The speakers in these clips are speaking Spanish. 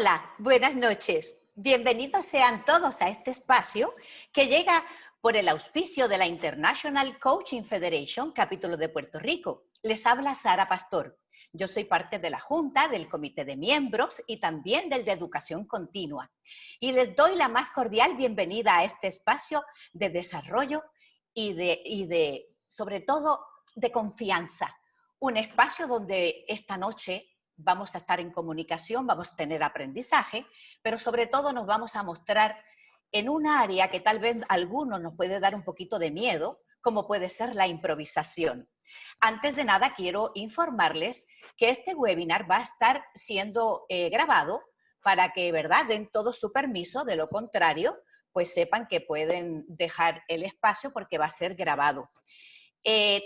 Hola, buenas noches. Bienvenidos sean todos a este espacio que llega por el auspicio de la International Coaching Federation, capítulo de Puerto Rico. Les habla Sara Pastor. Yo soy parte de la Junta, del Comité de Miembros y también del de Educación Continua. Y les doy la más cordial bienvenida a este espacio de desarrollo y sobre todo, de confianza. Un espacio donde esta noche vamos a estar en comunicación, vamos a tener aprendizaje, pero sobre todo nos vamos a mostrar en un área que tal vez a algunos nos puede dar un poquito de miedo, como puede ser la improvisación. Antes de nada, quiero informarles que este webinar va a estar siendo grabado para que, ¿verdad?, den todo su permiso. De lo contrario, pues sepan que pueden dejar el espacio porque va a ser grabado.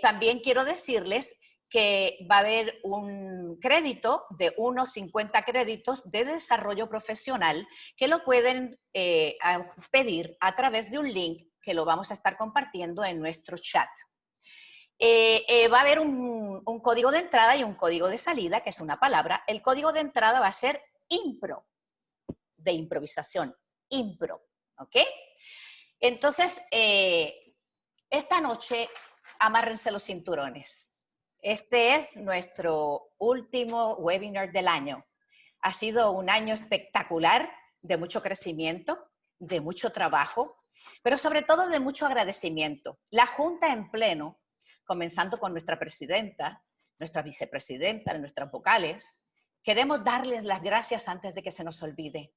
También quiero decirles que va a haber un crédito de unos 50 créditos de desarrollo profesional que lo pueden pedir a través de un link que lo vamos a estar compartiendo en nuestro chat. Va a haber un código de entrada y un código de salida, que es una palabra. El código de entrada va a ser IMPRO, de improvisación, IMPRO, ¿ok? Entonces, esta noche, amárrense los cinturones. Este es nuestro último webinar del año. Ha sido un año espectacular, de mucho crecimiento, de mucho trabajo, pero sobre todo de mucho agradecimiento. La Junta en pleno, comenzando con nuestra presidenta, nuestra vicepresidenta, nuestras vocales, queremos darles las gracias antes de que se nos olvide,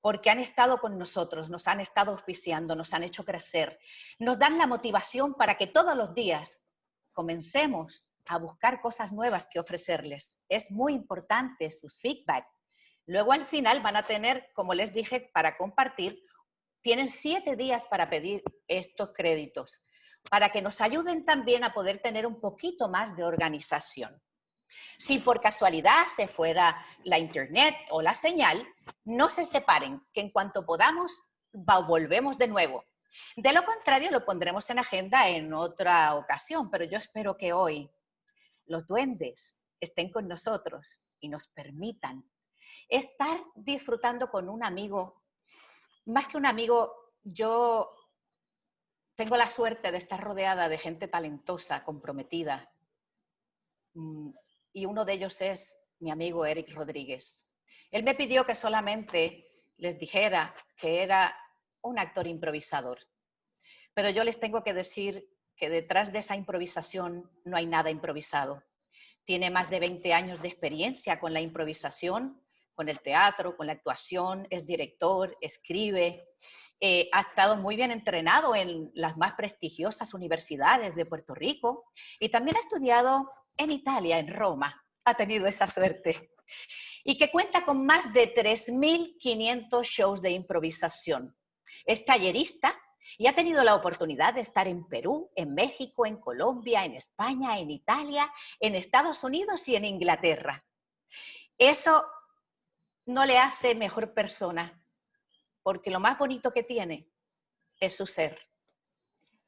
porque han estado con nosotros, nos han estado auspiciando, nos han hecho crecer, nos dan la motivación para que todos los días comencemos a buscar cosas nuevas que ofrecerles. Es muy importante su feedback. Luego al final van a tener, como les dije, para compartir, tienen 7 días para pedir estos créditos, para que nos ayuden también a poder tener un poquito más de organización. Si por casualidad se fuera la internet o la señal, no se separen, que en cuanto podamos, volvemos de nuevo. De lo contrario, lo pondremos en agenda en otra ocasión, pero yo espero que hoy los duendes estén con nosotros y nos permitan estar disfrutando con un amigo. Más que un amigo, yo tengo la suerte de estar rodeada de gente talentosa, comprometida. Y uno de ellos es mi amigo Eric Rodríguez. Él me pidió que solamente les dijera que era un actor improvisador. Pero yo les tengo que decir que detrás de esa improvisación no hay nada improvisado. Tiene más de 20 años de experiencia con la improvisación, con el teatro, con la actuación, es director, escribe, ha estado muy bien entrenado en las más prestigiosas universidades de Puerto Rico y también ha estudiado en Italia, en Roma, ha tenido esa suerte. Y que cuenta con más de 3.500 shows de improvisación. Es tallerista y ha tenido la oportunidad de estar en Perú, en México, en Colombia, en España, en Italia, en Estados Unidos y en Inglaterra. Eso no le hace mejor persona, porque lo más bonito que tiene es su ser.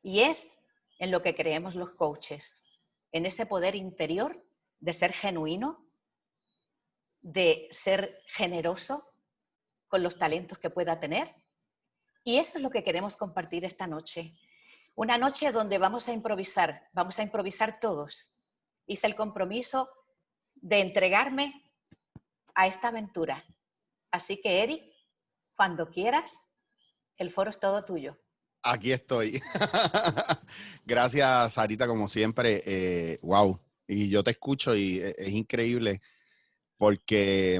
Y es en lo que creemos los coaches, en ese poder interior de ser genuino, de ser generoso con los talentos que pueda tener. Y eso es lo que queremos compartir esta noche. Una noche donde vamos a improvisar todos. Hice el compromiso de entregarme a esta aventura. Así que, Eric, cuando quieras, el foro es todo tuyo. Aquí estoy. Gracias, Sarita, como siempre. Wow. Y yo te escucho y es increíble porque,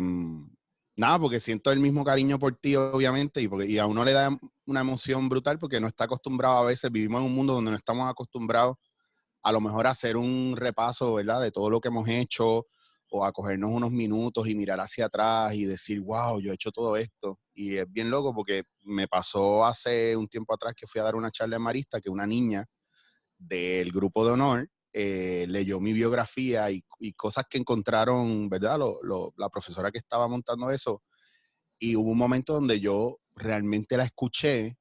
porque siento el mismo cariño por ti, obviamente, y a uno le da una emoción brutal porque no está acostumbrado a veces, vivimos en un mundo donde no estamos acostumbrados a lo mejor a hacer un repaso, ¿verdad?, de todo lo que hemos hecho o a cogernos unos minutos y mirar hacia atrás y decir, wow, yo he hecho todo esto. Y es bien loco porque me pasó hace un tiempo atrás que fui a dar una charla en Marista que una niña del grupo de honor leyó mi biografía y cosas que encontraron, ¿verdad?, la profesora que estaba montando eso. Y hubo un momento donde yo realmente la escuché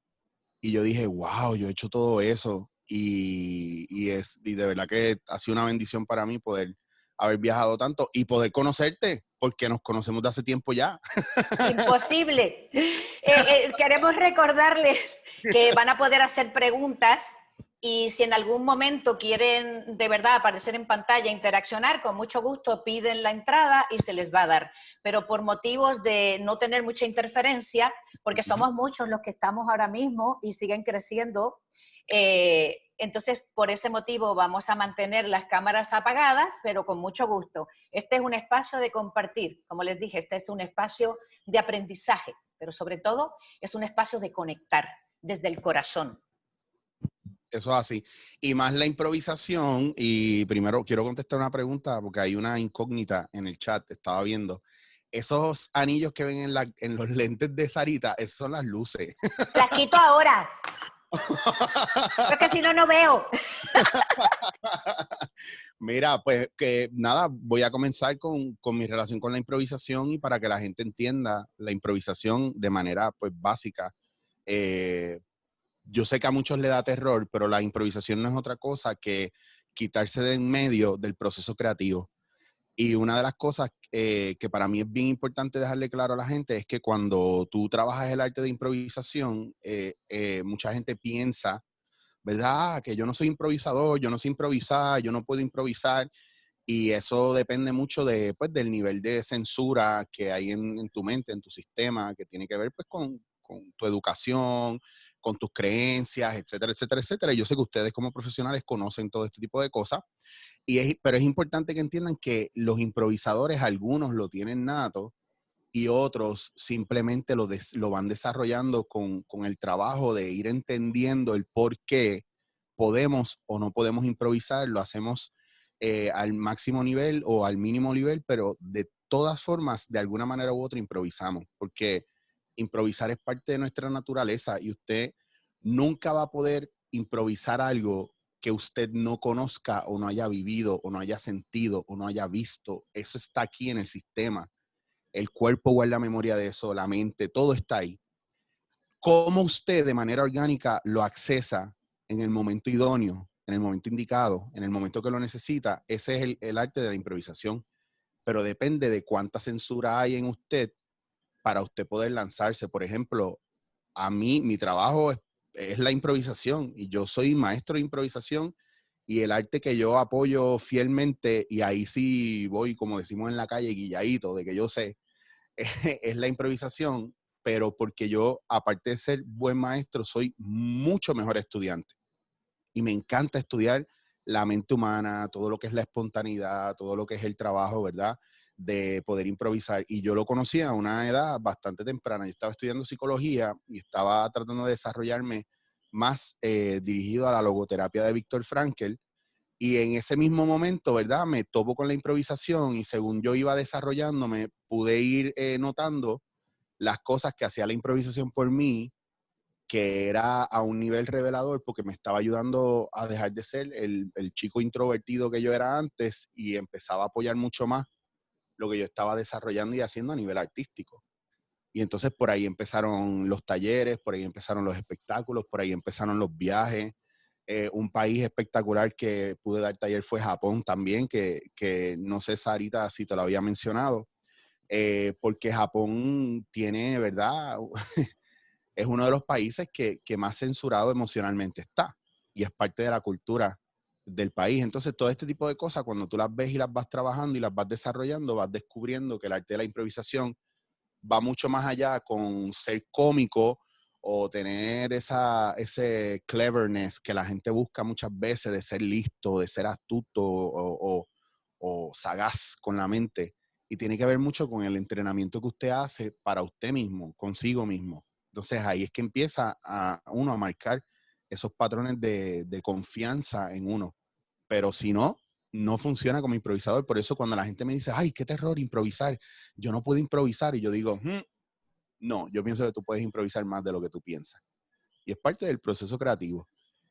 y yo dije, wow, yo he hecho todo eso. Y de verdad que ha sido una bendición para mí poder haber viajado tanto y poder conocerte, porque nos conocemos de hace tiempo ya. Imposible. Queremos recordarles que van a poder hacer preguntas y si en algún momento quieren de verdad aparecer en pantalla, interaccionar, con mucho gusto piden la entrada y se les va a dar. Pero por motivos de no tener mucha interferencia, porque somos muchos los que estamos ahora mismo y siguen creciendo, entonces por ese motivo vamos a mantener las cámaras apagadas, pero con mucho gusto. Este es un espacio de compartir, como les dije, este es un espacio de aprendizaje, pero sobre todo es un espacio de conectar desde el corazón. Eso es así. Y más la improvisación, y primero quiero contestar una pregunta, porque hay una incógnita en el chat, estaba viendo. Esos anillos que ven en los lentes de Sarita, esas son las luces. Las quito ahora, porque si no, no veo. Mira, pues que nada, voy a comenzar con mi relación con la improvisación y para que la gente entienda la improvisación de manera pues básica. Yo sé que a muchos le da terror, pero la improvisación no es otra cosa que quitarse de en medio del proceso creativo. Y una de las cosas que para mí es bien importante dejarle claro a la gente es que cuando tú trabajas el arte de improvisación, mucha gente piensa, ¿verdad? Que yo no soy improvisador, yo no sé improvisar, yo no puedo improvisar. Y eso depende mucho de, pues, del nivel de censura que hay en tu mente, en tu sistema, que tiene que ver pues, con tu educación, con tus creencias, etcétera, etcétera, etcétera. Y yo sé que ustedes como profesionales conocen todo este tipo de cosas, pero es importante que entiendan que los improvisadores, algunos lo tienen nato y otros simplemente lo van desarrollando con el trabajo de ir entendiendo el por qué podemos o no podemos improvisar, lo hacemos al máximo nivel o al mínimo nivel, pero de todas formas, de alguna manera u otra improvisamos, porque improvisar es parte de nuestra naturaleza y usted nunca va a poder improvisar algo que usted no conozca o no haya vivido o no haya sentido o no haya visto. Eso está aquí en el sistema. El cuerpo guarda memoria de eso, la mente, todo está ahí. ¿Cómo usted de manera orgánica lo accesa en el momento idóneo, en el momento indicado, en el momento que lo necesita? Ese es el arte de la improvisación. Pero depende de cuánta censura hay en usted para usted poder lanzarse. Por ejemplo, a mí, mi trabajo es la improvisación y yo soy maestro de improvisación y el arte que yo apoyo fielmente, y ahí sí voy, como decimos en la calle, guilladito, de que yo sé, es la improvisación, pero porque yo, aparte de ser buen maestro, soy mucho mejor estudiante. Y me encanta estudiar la mente humana, todo lo que es la espontaneidad, todo lo que es el trabajo, ¿verdad? De poder improvisar. Y yo lo conocí a una edad bastante temprana. Yo estaba estudiando psicología y estaba tratando de desarrollarme más dirigido a la logoterapia de Viktor Frankl. Y en ese mismo momento, ¿verdad? Me topo con la improvisación y según yo iba desarrollándome, pude ir notando las cosas que hacía la improvisación por mí, que era a un nivel revelador porque me estaba ayudando a dejar de ser el chico introvertido que yo era antes y empezaba a apoyar mucho más lo que yo estaba desarrollando y haciendo a nivel artístico. Y entonces por ahí empezaron los talleres, por ahí empezaron los espectáculos, por ahí empezaron los viajes. Un país espectacular que pude dar taller fue Japón también, que no sé, Sarita, si te lo había mencionado, porque Japón tiene, ¿verdad? Es uno de los países que más censurado emocionalmente está y es parte de la cultura del país. Entonces, todo este tipo de cosas, cuando tú las ves y las vas trabajando y las vas desarrollando, vas descubriendo que el arte de la improvisación va mucho más allá con ser cómico o tener ese cleverness que la gente busca muchas veces de ser listo, de ser astuto o sagaz con la mente. Y tiene que ver mucho con el entrenamiento que usted hace para usted mismo, consigo mismo. Entonces ahí es que empieza uno a marcar esos patrones de confianza en uno. Pero si no, no funciona como improvisador. Por eso cuando la gente me dice, ay, qué terror improvisar, yo no puedo improvisar. Y yo digo, no, yo pienso que tú puedes improvisar más de lo que tú piensas. Y es parte del proceso creativo.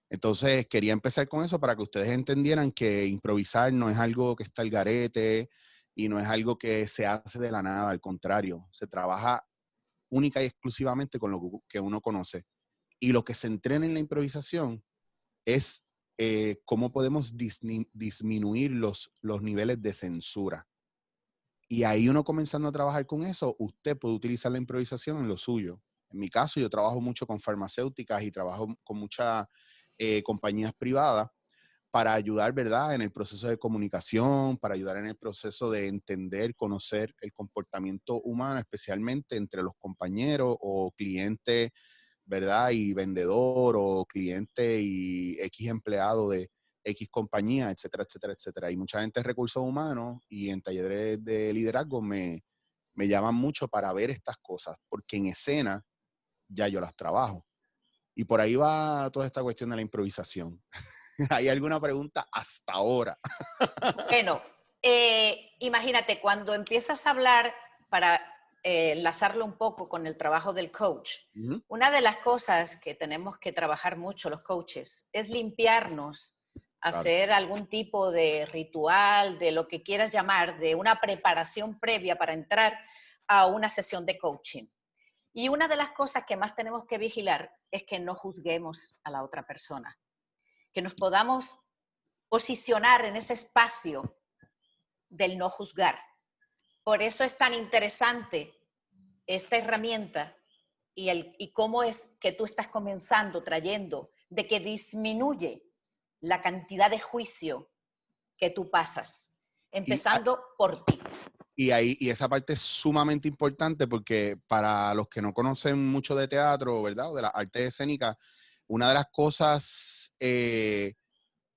Entonces quería empezar con eso para que ustedes entendieran que improvisar no es algo que está al garete y no es algo que se hace de la nada. Al contrario, se trabaja única y exclusivamente con lo que uno conoce. Y lo que se entrena en la improvisación es cómo podemos disminuir los niveles de censura. Y ahí uno comenzando a trabajar con eso, usted puede utilizar la improvisación en lo suyo. En mi caso, yo trabajo mucho con farmacéuticas y trabajo con muchas compañías privadas para ayudar, ¿verdad?, en el proceso de comunicación, para ayudar en el proceso de entender, conocer el comportamiento humano, especialmente entre los compañeros o clientes, ¿verdad?, y vendedor o cliente y X empleado de X compañía, etcétera, etcétera, etcétera. Y mucha gente de recursos humanos y en talleres de liderazgo me llaman mucho para ver estas cosas, porque en escena ya yo las trabajo. Y por ahí va toda esta cuestión de la improvisación. ¿Hay alguna pregunta hasta ahora? Bueno, imagínate, cuando empiezas a hablar para enlazarlo un poco con el trabajo del coach, Ujú. una de las cosas que tenemos que trabajar mucho los coaches es limpiarnos, Claro. hacer algún tipo de ritual, de lo que quieras llamar, de una preparación previa para entrar a una sesión de coaching. Y una de las cosas que más tenemos que vigilar es que no juzguemos a la otra persona, que nos podamos posicionar en ese espacio del no juzgar. Por eso es tan interesante esta herramienta y cómo es que tú estás comenzando trayendo de que disminuye la cantidad de juicio que tú pasas, Y, empezando por ti. y esa parte es sumamente importante porque para los que no conocen mucho de teatro, ¿verdad?, o de las artes escénicas, una de las cosas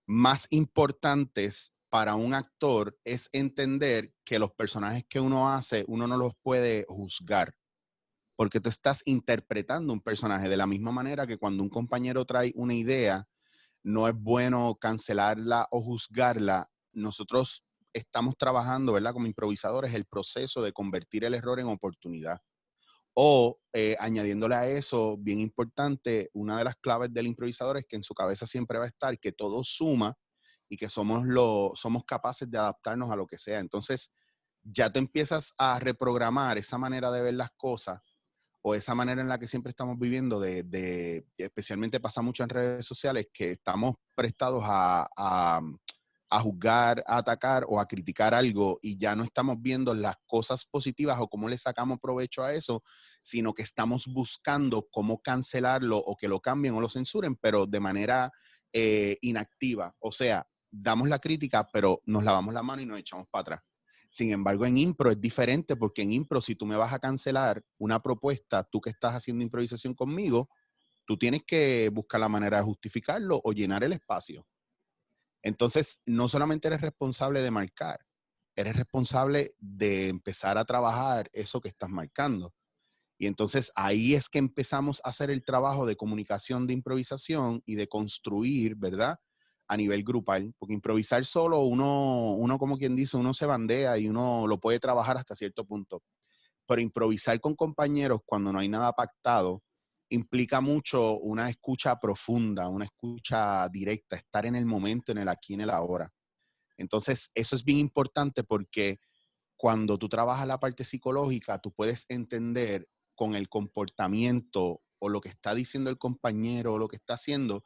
más importantes para un actor es entender que los personajes que uno hace, uno no los puede juzgar, porque tú estás interpretando un personaje de la misma manera que cuando un compañero trae una idea, no es bueno cancelarla o juzgarla. Nosotros estamos trabajando, ¿verdad?, como improvisadores, el proceso de convertir el error en oportunidad. O añadiéndole a eso, bien importante, una de las claves del improvisador es que en su cabeza siempre va a estar que todo suma y que somos capaces de adaptarnos a lo que sea. Entonces, ya te empiezas a reprogramar esa manera de ver las cosas o esa manera en la que siempre estamos viviendo, especialmente pasa mucho en redes sociales, que estamos prestados a juzgar, a atacar o a criticar algo y ya no estamos viendo las cosas positivas o cómo le sacamos provecho a eso, sino que estamos buscando cómo cancelarlo o que lo cambien o lo censuren, pero de manera inactiva. O sea, damos la crítica, pero nos lavamos la mano y nos echamos para atrás. Sin embargo, en impro es diferente porque en impro, si tú me vas a cancelar una propuesta, tú que estás haciendo improvisación conmigo, tú tienes que buscar la manera de justificarlo o llenar el espacio. Entonces, no solamente eres responsable de marcar, eres responsable de empezar a trabajar eso que estás marcando. Y entonces ahí es que empezamos a hacer el trabajo de comunicación, de improvisación y de construir, ¿verdad?, a nivel grupal. Porque improvisar solo, uno como quien dice, uno se bandea y uno lo puede trabajar hasta cierto punto. Pero improvisar con compañeros cuando no hay nada pactado implica mucho una escucha profunda, una escucha directa, estar en el momento, en el aquí, en el ahora. Entonces, eso es bien importante porque cuando tú trabajas la parte psicológica, tú puedes entender con el comportamiento o lo que está diciendo el compañero o lo que está haciendo,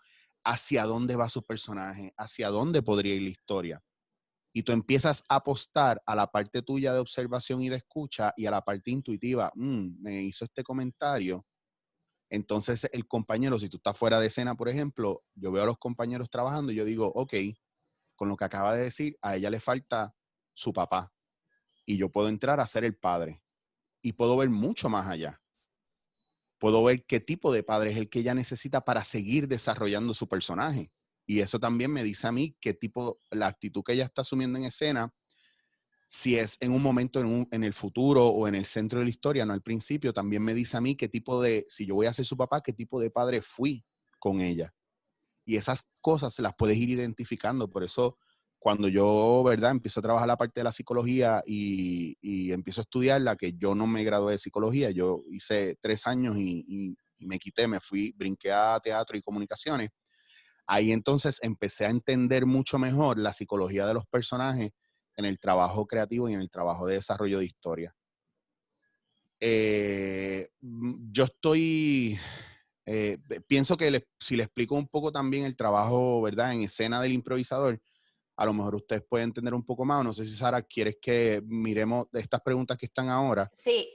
hacia dónde va su personaje, hacia dónde podría ir la historia. Y tú empiezas a apostar a la parte tuya de observación y de escucha y a la parte intuitiva. Me hizo este comentario. Entonces el compañero, si tú estás fuera de escena, por ejemplo, yo veo a los compañeros trabajando y yo digo, ok, con lo que acaba de decir, a ella le falta su papá y yo puedo entrar a ser el padre y puedo ver mucho más allá. Puedo ver qué tipo de padre es el que ella necesita para seguir desarrollando su personaje. Y eso también me dice a mí qué tipo, la actitud que ella está asumiendo en escena, si es en un momento en el futuro o en el centro de la historia, no al principio, también me dice a mí qué tipo de, si yo voy a ser su papá, qué tipo de padre fui con ella. Y esas cosas se las puedes ir identificando. Por eso, cuando yo, ¿verdad?, empiezo a trabajar la parte de la psicología y empiezo a estudiarla, que yo no me gradué de psicología, yo hice 3 años y me quité, me fui, brinqué a teatro y comunicaciones. Ahí entonces empecé a entender mucho mejor la psicología de los personajes en el trabajo creativo y en el trabajo de desarrollo de historia. Yo estoy Pienso que si le explico un poco también el trabajo, ¿verdad? En escena del improvisador, a lo mejor ustedes pueden entender un poco más. O no sé si, Sara, quieres que miremos estas preguntas que están ahora. Sí,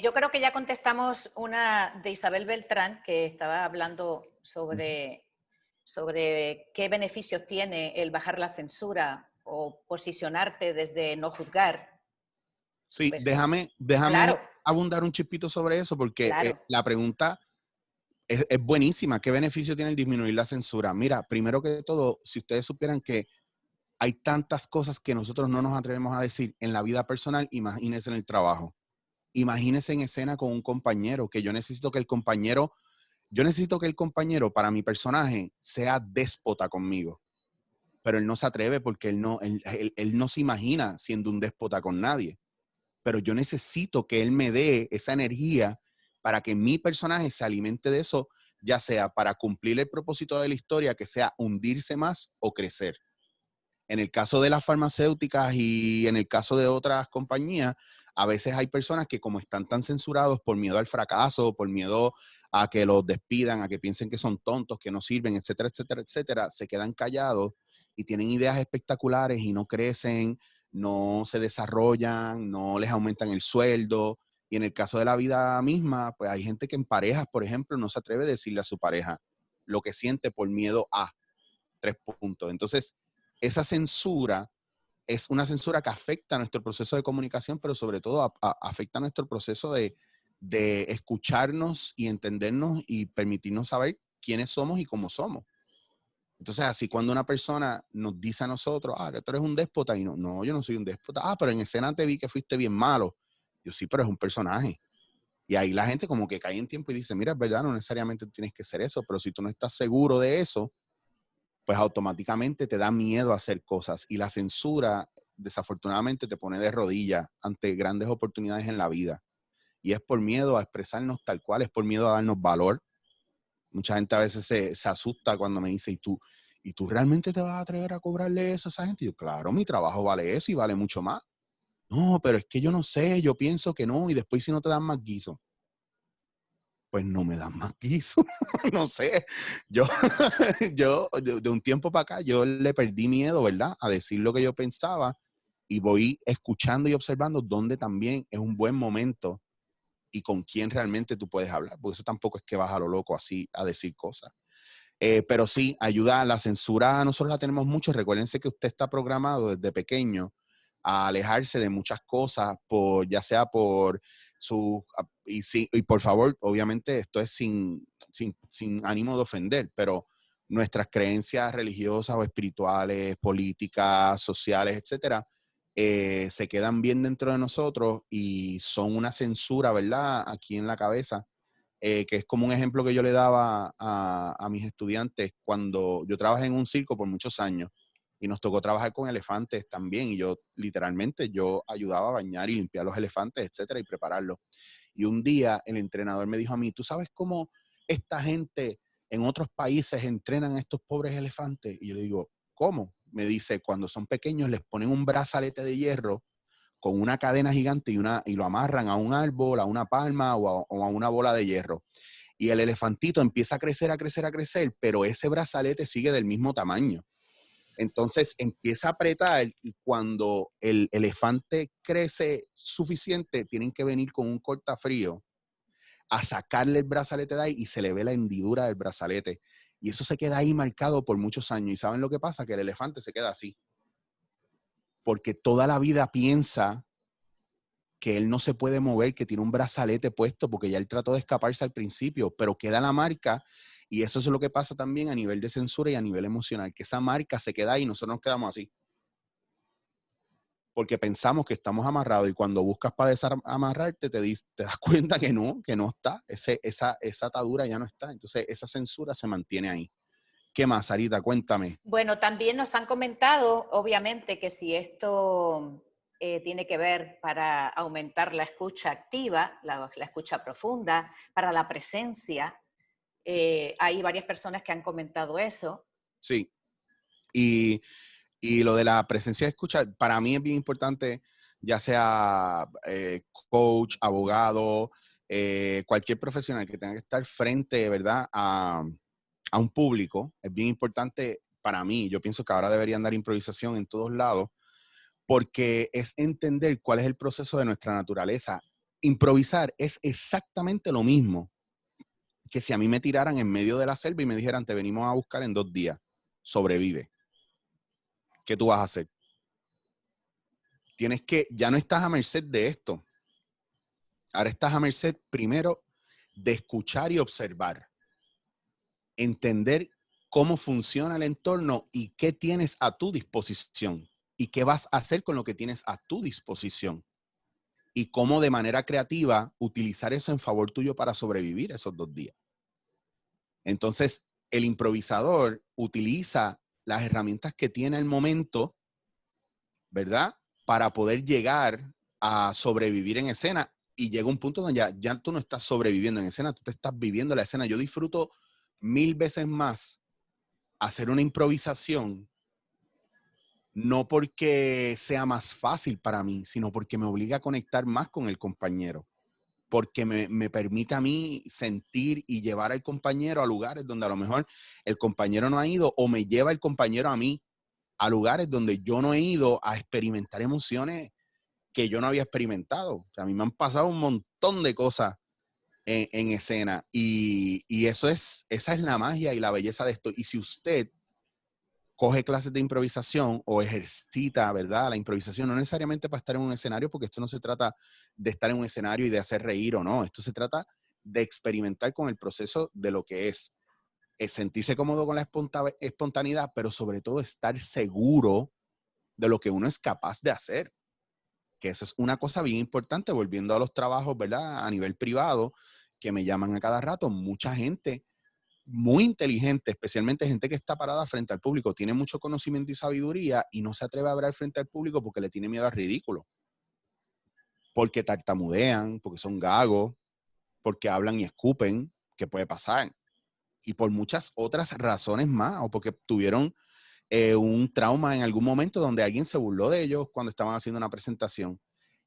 yo creo que ya contestamos una de Isabel Beltrán, que estaba hablando sobre qué beneficios tiene el bajar la censura o posicionarte desde no juzgar. Sí, Pues déjame claro, abundar un chispito sobre eso, porque claro. la pregunta es buenísima. ¿Qué beneficio tiene el disminuir la censura? Mira, primero que todo, si ustedes supieran que hay tantas cosas que nosotros no nos atrevemos a decir en la vida personal, imagínense en el trabajo. Imagínense en escena con un compañero, que yo necesito que el compañero para mi personaje sea déspota conmigo, pero él no se atreve porque él no se imagina siendo un déspota con nadie. Pero yo necesito que él me dé esa energía para que mi personaje se alimente de eso, ya sea para cumplir el propósito de la historia, que sea hundirse más o crecer. En el caso de las farmacéuticas y en el caso de otras compañías, a veces hay personas que como están tan censurados por miedo al fracaso, por miedo a que los despidan, a que piensen que son tontos, que no sirven, etcétera, etcétera, etcétera, se quedan callados y tienen ideas espectaculares y no crecen, no se desarrollan, no les aumentan el sueldo. Y en el caso de la vida misma, pues hay gente que en parejas, por ejemplo, no se atreve a decirle a su pareja lo que siente por miedo a 3 puntos. Entonces, esa censura es una censura que afecta a nuestro proceso de comunicación, pero sobre todo afecta a nuestro proceso de escucharnos y entendernos y permitirnos saber quiénes somos y cómo somos. Entonces, así cuando una persona nos dice a nosotros, que tú eres un déspota, y no, yo no soy un déspota. Pero en escena te vi que fuiste bien malo. Yo sí, pero es un personaje. Y ahí la gente como que cae en tiempo y dice, mira, es verdad, no necesariamente tú tienes que ser eso, pero si tú no estás seguro de eso, pues automáticamente te da miedo a hacer cosas. Y la censura, desafortunadamente, te pone de rodillas ante grandes oportunidades en la vida. Y es por miedo a expresarnos tal cual, es por miedo a darnos valor. Mucha gente a veces se asusta cuando me dice, ¿y tú realmente te vas a atrever a cobrarle eso a esa gente? Y yo, claro, mi trabajo vale eso y vale mucho más. No, pero es que yo no sé, yo pienso que no, y después si no te dan más guiso, pues no me dan más guiso. No sé, yo, yo de un tiempo para acá, yo le perdí miedo, ¿verdad? A decir lo que yo pensaba y voy escuchando y observando dónde también es un buen momento y con quién realmente tú puedes hablar, porque eso tampoco es que vas a lo loco así a decir cosas. Pero sí, ayuda a la censura, nosotros la tenemos mucho. Recuérdense que usted está programado desde pequeño a alejarse de muchas cosas, ya sea por su... Y por favor, obviamente esto es sin ánimo de ofender, pero nuestras creencias religiosas o espirituales, políticas, sociales, etcétera, se quedan bien dentro de nosotros y son una censura, ¿verdad? Aquí en la cabeza, que es como un ejemplo que yo le daba a mis estudiantes cuando yo trabajé en un circo por muchos años y nos tocó trabajar con elefantes también, y yo literalmente yo ayudaba a bañar y limpiar los elefantes, etcétera, y prepararlos. Y un día el entrenador me dijo a mí, ¿tú sabes cómo esta gente en otros países entrenan a estos pobres elefantes? Y yo le digo, ¿cómo? Me dice, cuando son pequeños les ponen un brazalete de hierro con una cadena gigante y lo amarran a un árbol, a una palma o a una bola de hierro. Y el elefantito empieza a crecer, a crecer, a crecer, pero ese brazalete sigue del mismo tamaño. Entonces empieza a apretar y cuando el elefante crece suficiente, tienen que venir con un cortafrío a sacarle el brazalete de ahí y se le ve la hendidura del brazalete. Y eso se queda ahí marcado por muchos años. ¿Y saben lo que pasa? Que el elefante se queda así. Porque toda la vida piensa que él no se puede mover, que tiene un brazalete puesto, porque ya él trató de escaparse al principio, pero queda la marca. Y eso es lo que pasa también a nivel de censura y a nivel emocional, que esa marca se queda ahí y nosotros nos quedamos así. Porque pensamos que estamos amarrados y cuando buscas para desamarrarte te das cuenta que no está. Esa atadura ya no está. Entonces esa censura se mantiene ahí. ¿Qué más, Sarita? Cuéntame. Bueno, también nos han comentado, obviamente, que si esto tiene que ver para aumentar la escucha activa, la escucha profunda, para la presencia. Hay varias personas que han comentado eso. Sí. Y lo de la presencia de escucha, para mí es bien importante, ya sea coach, abogado, cualquier profesional que tenga que estar frente, ¿verdad?, a un público, es bien importante para mí. Yo pienso que ahora deberían dar improvisación en todos lados, porque es entender cuál es el proceso de nuestra naturaleza. Improvisar es exactamente lo mismo que si a mí me tiraran en medio de la selva y me dijeran, te venimos a buscar en 2 días, sobrevive. ¿Qué tú vas a hacer? Ya no estás a merced de esto. Ahora estás a merced primero de escuchar y observar. Entender cómo funciona el entorno y qué tienes a tu disposición. Y qué vas a hacer con lo que tienes a tu disposición. Y cómo de manera creativa utilizar eso en favor tuyo para sobrevivir esos 2 días. Entonces, el improvisador utiliza las herramientas que tiene el momento, ¿verdad?, para poder llegar a sobrevivir en escena. Y llega un punto donde ya tú no estás sobreviviendo en escena, tú te estás viviendo la escena. Yo disfruto 1000 veces más hacer una improvisación, no porque sea más fácil para mí, sino porque me obliga a conectar más con el compañero. Porque me permite a mí sentir y llevar al compañero a lugares donde a lo mejor el compañero no ha ido, o me lleva el compañero a mí a lugares donde yo no he ido a experimentar emociones que yo no había experimentado. O sea, a mí me han pasado un montón de cosas en escena y esa es la magia y la belleza de esto. Y si usted coge clases de improvisación o ejercita, ¿verdad?, la improvisación, no necesariamente para estar en un escenario, porque esto no se trata de estar en un escenario y de hacer reír o no. Esto se trata de experimentar con el proceso de lo que es sentirse cómodo con la espontaneidad, pero sobre todo estar seguro de lo que uno es capaz de hacer. Que eso es una cosa bien importante, volviendo a los trabajos, ¿verdad?, a nivel privado, que me llaman a cada rato. Mucha gente muy inteligente, especialmente gente que está parada frente al público, tiene mucho conocimiento y sabiduría y no se atreve a hablar frente al público porque le tiene miedo al ridículo. Porque tartamudean, porque son gagos, porque hablan y escupen, que puede pasar. Y por muchas otras razones más, o porque tuvieron un trauma en algún momento donde alguien se burló de ellos cuando estaban haciendo una presentación.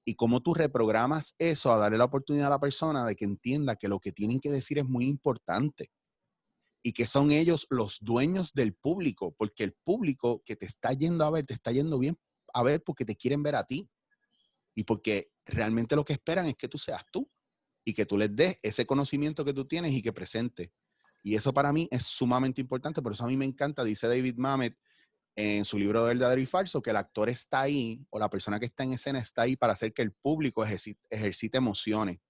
Y cómo tú reprogramas eso a darle la oportunidad a la persona de que entienda que lo que tienen que decir es muy importante. Y que son ellos los dueños del público, porque el público que te está yendo a ver, te está yendo bien a ver porque te quieren ver a ti y porque realmente lo que esperan es que tú seas tú y que tú les des ese conocimiento que tú tienes y que presentes. Y eso para mí es sumamente importante, por eso a mí me encanta, dice David Mamet en su libro de Verdadero y Falso, que el actor está ahí o la persona que está en escena está ahí para hacer que el público ejercite emociones.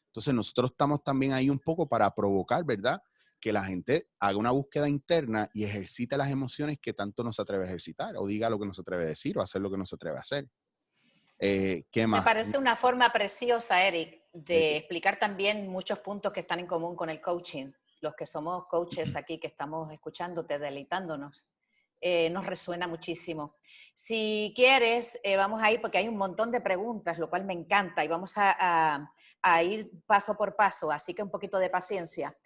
Entonces nosotros estamos también ahí un poco para provocar, ¿verdad?, que la gente haga una búsqueda interna y ejercite las emociones que tanto no se atreve a ejercitar, o diga lo que no se atreve a decir, o hacer lo que no se atreve a hacer. ¿Qué Me más? parece una forma preciosa, Eric, de explicar también muchos puntos que están en común con el coaching. Los que somos coaches aquí, que estamos escuchándote, deleitándonos, nos resuena muchísimo. Si quieres, vamos a ir, porque hay un montón de preguntas, lo cual me encanta, y vamos a ir paso por paso, así que un poquito de paciencia.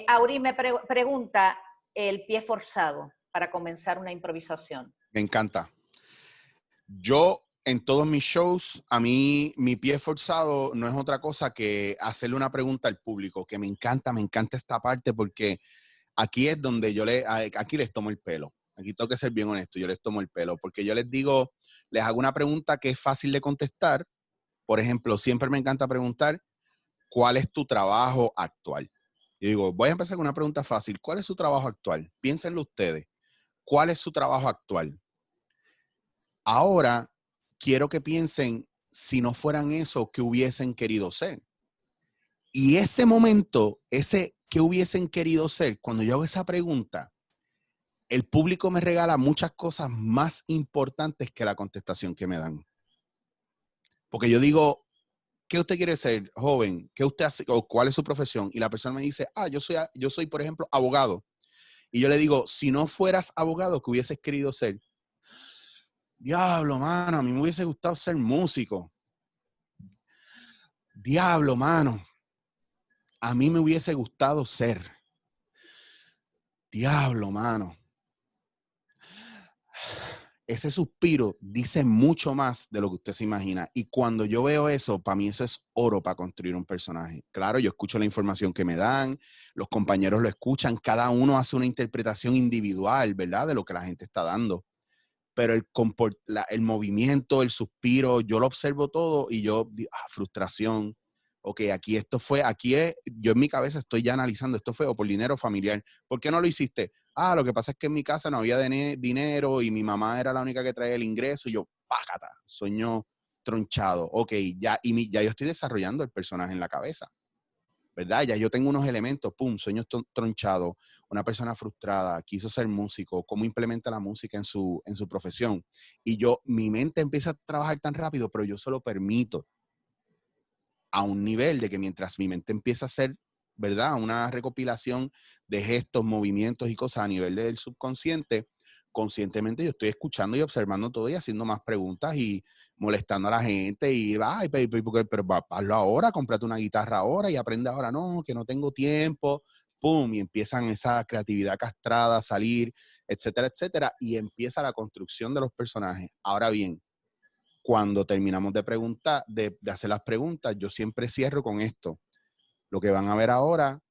Auri me pregunta el pie forzado para comenzar una improvisación. Me encanta. Yo, en todos mis shows, a mí mi pie forzado no es otra cosa que hacerle una pregunta al público, que me encanta esta parte, porque aquí es donde aquí les tomo el pelo. Aquí tengo que ser bien honesto, yo les tomo el pelo, porque yo les digo, les hago una pregunta que es fácil de contestar. Por ejemplo, siempre me encanta preguntar, ¿cuál es tu trabajo actual? Yo digo, voy a empezar con una pregunta fácil. ¿Cuál es su trabajo actual? Piénsenlo ustedes. ¿Cuál es su trabajo actual? Ahora, quiero que piensen, si no fueran eso, ¿qué hubiesen querido ser? Y ese momento, ese que hubiesen querido ser, cuando yo hago esa pregunta, el público me regala muchas cosas más importantes que la contestación que me dan. Porque yo digo, ¿qué usted quiere ser, joven? ¿Qué usted hace? ¿O cuál es su profesión? Y la persona me dice, yo soy, por ejemplo, abogado. Y yo le digo, si no fueras abogado, ¿qué hubieses querido ser? Diablo, mano, a mí me hubiese gustado ser músico. Diablo, mano, a mí me hubiese gustado ser. Diablo, mano. ese suspiro dice mucho más de lo que usted se imagina. Y cuando yo veo eso, para mí eso es oro para construir un personaje. Claro, yo escucho la información que me dan, los compañeros lo escuchan, cada uno hace una interpretación individual, ¿verdad? De lo que la gente está dando. Pero el movimiento, el suspiro, yo lo observo todo y yo digo, frustración. Ok, yo en mi cabeza estoy ya analizando, esto fue o por dinero familiar. ¿Por qué no lo hiciste? Lo que pasa es que en mi casa no había dinero y mi mamá era la única que traía el ingreso y yo, págata, sueño tronchado. Ok, ya yo estoy desarrollando el personaje en la cabeza, ¿verdad? Ya yo tengo unos elementos, pum, sueños tronchados, una persona frustrada, quiso ser músico, cómo implementa la música en su profesión. Y mi mente empieza a trabajar tan rápido, pero yo se lo permito a un nivel de que mientras mi mente empieza a hacer, ¿verdad? Una recopilación de gestos, movimientos y cosas a nivel del subconsciente, conscientemente yo estoy escuchando y observando todo y haciendo más preguntas y molestando a la gente y, pero hazlo ahora, cómprate una guitarra ahora y aprende ahora, no, que no tengo tiempo, pum, y empiezan esa creatividad castrada a salir, etcétera, etcétera, y empieza la construcción de los personajes. Ahora bien, cuando terminamos de preguntar, de hacer las preguntas, yo siempre cierro con esto. Lo que van a ver ahora,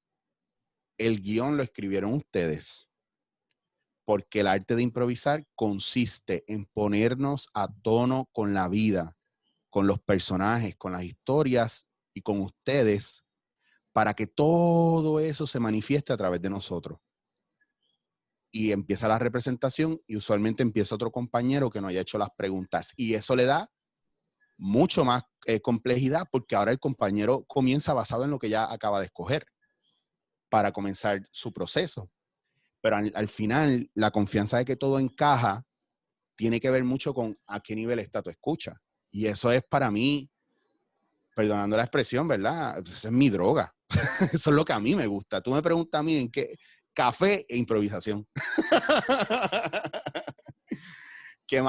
el guión lo escribieron ustedes. Porque el arte de improvisar consiste en ponernos a tono con la vida, con los personajes, con las historias y con ustedes, para que todo eso se manifieste a través de nosotros. Y empieza la representación y usualmente empieza otro compañero que no haya hecho las preguntas. Y eso le da mucho más complejidad porque ahora el compañero comienza basado en lo que ya acaba de escoger para comenzar su proceso. Pero al final, la confianza de que todo encaja tiene que ver mucho con a qué nivel está tu escucha. Y eso es para mí, perdonando la expresión, ¿verdad? Esa es mi droga. Eso es lo que a mí me gusta. Tú me preguntas a mí en qué, café e improvisación.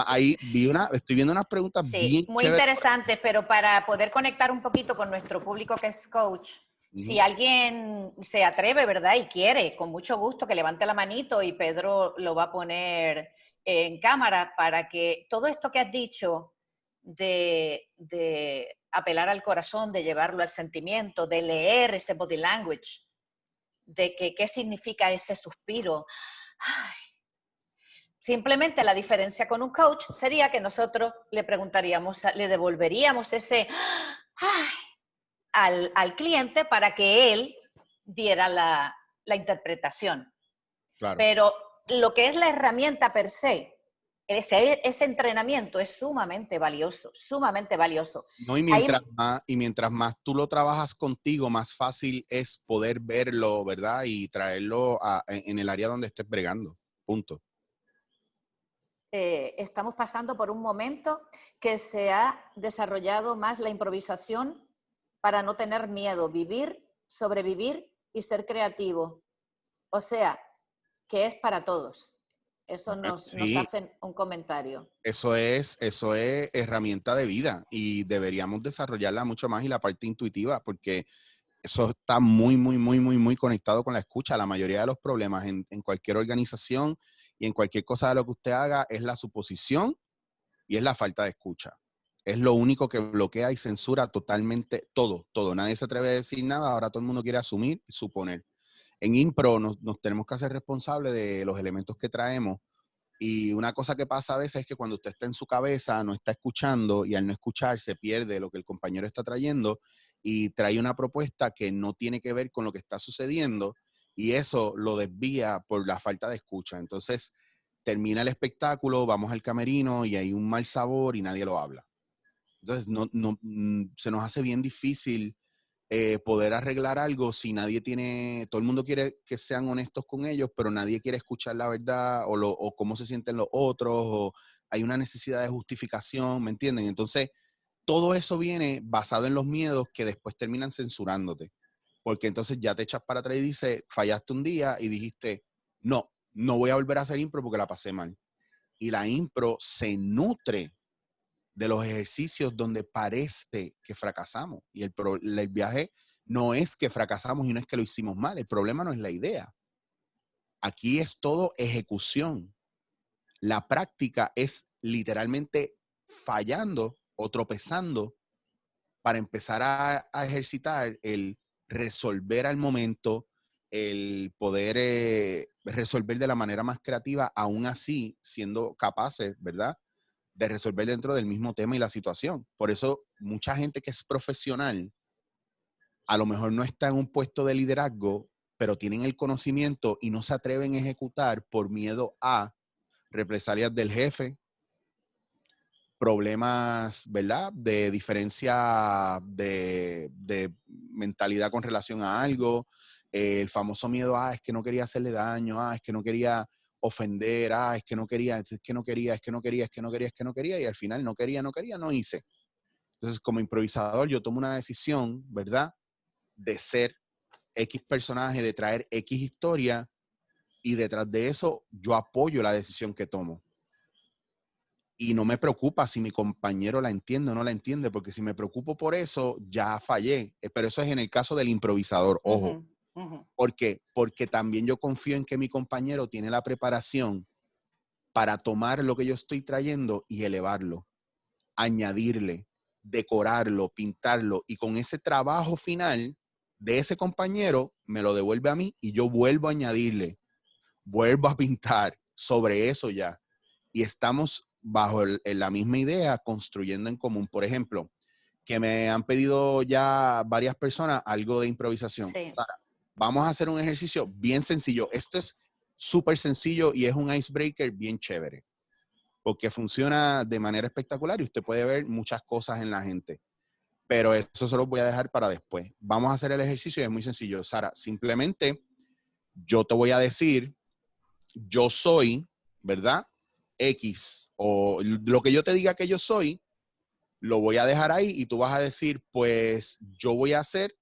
Ahí estoy viendo unas preguntas Sí, bien muy chéveres. interesantes, pero para poder conectar un poquito con nuestro público que es coach, si alguien se atreve, ¿verdad? Y quiere, con mucho gusto, que levante la manito y Pedro lo va a poner en cámara para que todo esto que has dicho de apelar al corazón, de llevarlo al sentimiento, de leer ese body language, de que qué significa ese suspiro. Ay, simplemente la diferencia con un coach sería que nosotros le preguntaríamos, le devolveríamos ese al cliente para que él diera la interpretación. Claro. Pero lo que es la herramienta per se, ese entrenamiento es sumamente valioso, sumamente valioso. No, Ahí, mientras más tú lo trabajas contigo, más fácil es poder verlo, ¿verdad? Y traerlo en el área donde estés bregando. Punto. estamos pasando por un momento que se ha desarrollado más la improvisación para no tener miedo, vivir, sobrevivir y ser creativo. O sea, que es para todos. Eso nos Sí, hacen un comentario. eso es herramienta de vida y deberíamos desarrollarla mucho más y la parte intuitiva, porque eso está muy, muy, muy, muy, muy conectado con la escucha. La mayoría de los problemas en cualquier organización y en cualquier cosa de lo que usted haga es la suposición y es la falta de escucha. Es lo único que bloquea y censura totalmente todo, todo. Nadie se atreve a decir nada, ahora todo el mundo quiere asumir y suponer. En impro nos tenemos que hacer responsables de los elementos que traemos y una cosa que pasa a veces es que cuando usted está en su cabeza, no está escuchando y al no escuchar se pierde lo que el compañero está trayendo y trae una propuesta que no tiene que ver con lo que está sucediendo y eso lo desvía por la falta de escucha. Entonces termina el espectáculo, vamos al camerino y hay un mal sabor y nadie lo habla. Entonces se nos hace bien difícil poder arreglar algo si nadie tiene, todo el mundo quiere que sean honestos con ellos, pero nadie quiere escuchar la verdad o cómo se sienten los otros, o hay una necesidad de justificación, ¿me entienden? Entonces, todo eso viene basado en los miedos que después terminan censurándote, porque entonces ya te echas para atrás y dices, fallaste un día y dijiste, no voy a volver a hacer impro porque la pasé mal. Y la impro se nutre de los ejercicios donde parece que fracasamos. Y el viaje no es que fracasamos y no es que lo hicimos mal. El problema no es la idea. Aquí es todo ejecución. La práctica es literalmente fallando o tropezando para empezar a ejercitar el resolver al momento, el poder resolver de la manera más creativa, aún así siendo capaces, ¿verdad?, de resolver dentro del mismo tema y la situación. Por eso mucha gente que es profesional a lo mejor no está en un puesto de liderazgo, pero tienen el conocimiento y no se atreven a ejecutar por miedo a represalias del jefe, problemas, ¿verdad?, de diferencia de mentalidad con relación a algo, el famoso miedo, es que no quería hacerle daño, es que no quería ofender, es que no quería, es que no quería, es que no quería, es que no quería, es que no quería, y al final no quería, no hice. Entonces, como improvisador, yo tomo una decisión, ¿verdad?, de ser X personaje, de traer X historia, y detrás de eso yo apoyo la decisión que tomo. Y no me preocupa si mi compañero la entiende o no la entiende, porque si me preocupo por eso, ya fallé. Pero eso es en el caso del improvisador, ojo. ¿Por qué? Porque también yo confío en que mi compañero tiene la preparación para tomar lo que yo estoy trayendo y elevarlo, añadirle, decorarlo, pintarlo. Y con ese trabajo final de ese compañero, me lo devuelve a mí y yo vuelvo a añadirle, vuelvo a pintar sobre eso ya. Y estamos bajo la misma idea, construyendo en común. Por ejemplo, que me han pedido ya varias personas algo de improvisación. Sí. Sara, vamos a hacer un ejercicio bien sencillo. Esto es súper sencillo y es un icebreaker bien chévere, porque funciona de manera espectacular y usted puede ver muchas cosas en la gente. Pero eso se lo voy a dejar para después. Vamos a hacer el ejercicio y es muy sencillo. Sara, simplemente yo te voy a decir, yo soy, ¿verdad?, X, o lo que yo te diga que yo soy, lo voy a dejar ahí y tú vas a decir, pues yo voy a hacer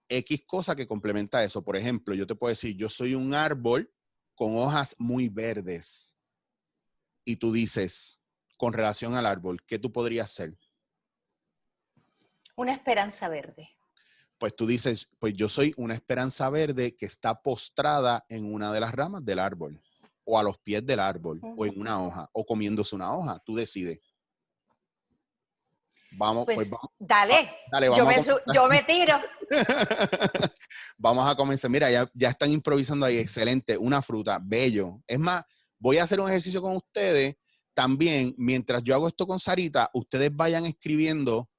X cosa que complementa eso. Por ejemplo, yo te puedo decir, yo soy un árbol con hojas muy verdes. Y tú dices, con relación al árbol, ¿qué tú podrías ser? Una esperanza verde. Pues tú dices, pues yo soy una esperanza verde que está postrada en una de las ramas del árbol, o a los pies del árbol, o en una hoja, o comiéndose una hoja. Tú decides. Vamos, pues Pues vamos. dale, Dale, yo vamos a me, comenzar. yo me tiro. Vamos a comenzar. Mira, ya están improvisando ahí. Excelente. Una fruta. Bello. Es más, voy a hacer un ejercicio con ustedes. También, mientras yo hago esto con Sarita, ustedes vayan escribiendo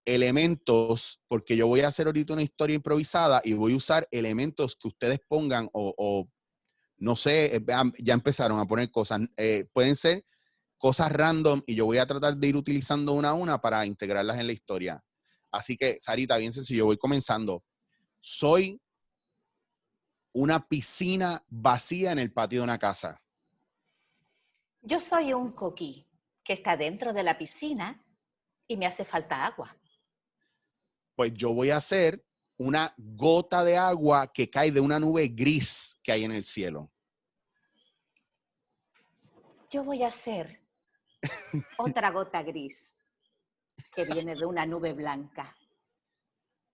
elementos, porque yo voy a hacer ahorita una historia improvisada y voy a usar elementos que ustedes pongan o no sé, ya empezaron a poner cosas. Pueden ser cosas random y yo voy a tratar de ir utilizando una a una para integrarlas en la historia. Así que, Sarita, bien sencillo, voy comenzando. Soy una piscina vacía en el patio de una casa. Yo soy un coquí que está dentro de la piscina y me hace falta agua. Pues yo voy a hacer una gota de agua que cae de una nube gris que hay en el cielo. Yo voy a ser otra gota gris que viene de una nube blanca.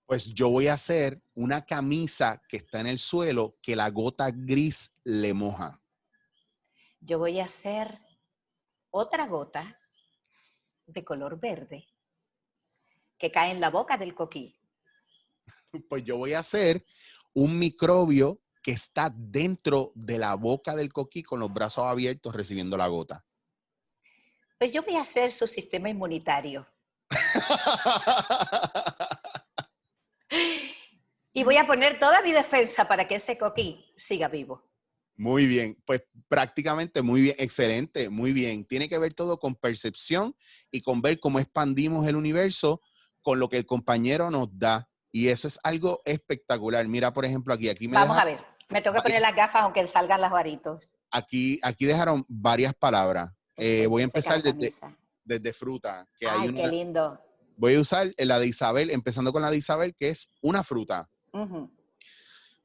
Pues yo voy a hacer una camisa que está en el suelo que la gota gris le moja. Yo voy a ser otra gota de color verde que cae en la boca del coquí. Pues yo voy a hacer un microbio que está dentro de la boca del coquí con los brazos abiertos recibiendo la gota. Pues yo voy a ser su sistema inmunitario. Y voy a poner toda mi defensa para que ese coquí siga vivo. Muy bien, pues prácticamente muy bien, excelente, muy bien. Tiene que ver todo con percepción y con ver cómo expandimos el universo con lo que el compañero nos da. Y eso es algo espectacular. Mira, por ejemplo, aquí me Vamos a dejaron ver, me tengo que poner las gafas aunque salgan los aritos. aquí dejaron varias palabras. Voy a Seca empezar la camisa. desde fruta, que hay Ay, qué una. lindo. Voy a usar la de Isabel, empezando con la de Isabel, que es una fruta.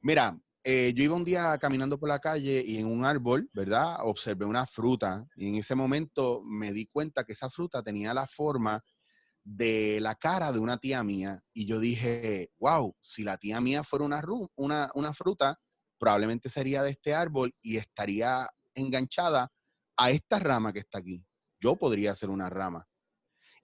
Mira, yo iba un día caminando por la calle y en un árbol, ¿verdad? Observé una fruta y en ese momento me di cuenta que esa fruta tenía la forma de la cara de una tía mía y yo dije, wow, si la tía mía fuera una fruta, probablemente sería de este árbol y estaría enganchada a esta rama que está aquí. yo podría ser una rama.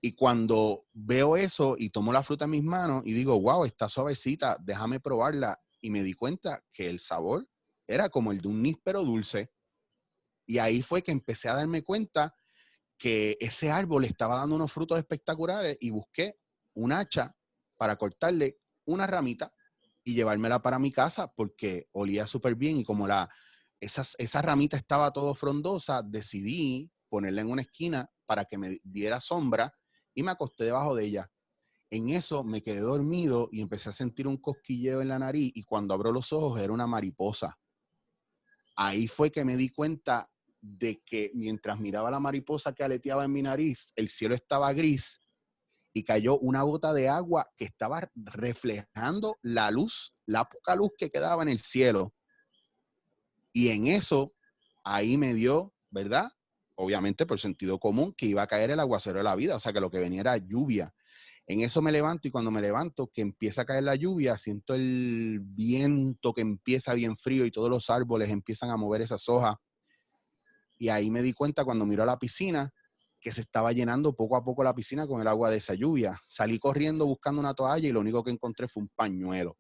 Y cuando veo eso y tomo la fruta en mis manos y digo, wow, está suavecita, déjame probarla. Y me di cuenta que el sabor era como el de un níspero dulce. Y ahí fue que empecé a darme cuenta que ese árbol estaba dando unos frutos espectaculares y busqué un hacha para cortarle una ramita y llevármela para mi casa porque olía súper bien y como esa ramita estaba todo frondosa, decidí ponerla en una esquina para que me diera sombra y me acosté debajo de ella. En eso me quedé dormido y empecé a sentir un cosquilleo en la nariz y cuando abro los ojos era una mariposa. Ahí fue que me di cuenta de que mientras miraba la mariposa que aleteaba en mi nariz, el cielo estaba gris y cayó una gota de agua que estaba reflejando la luz, la poca luz que quedaba en el cielo. Y en eso, ahí me dio, ¿verdad? Obviamente por sentido común, que iba a caer el aguacero de la vida, o sea que lo que venía era lluvia. En eso me levanto y cuando me levanto, que empieza a caer la lluvia, siento el viento que empieza bien frío y todos los árboles empiezan a mover esas hojas. Y ahí me di cuenta cuando miro a la piscina que se estaba llenando poco a poco la piscina con el agua de esa lluvia. Salí corriendo buscando una toalla y lo único que encontré fue un pañuelo.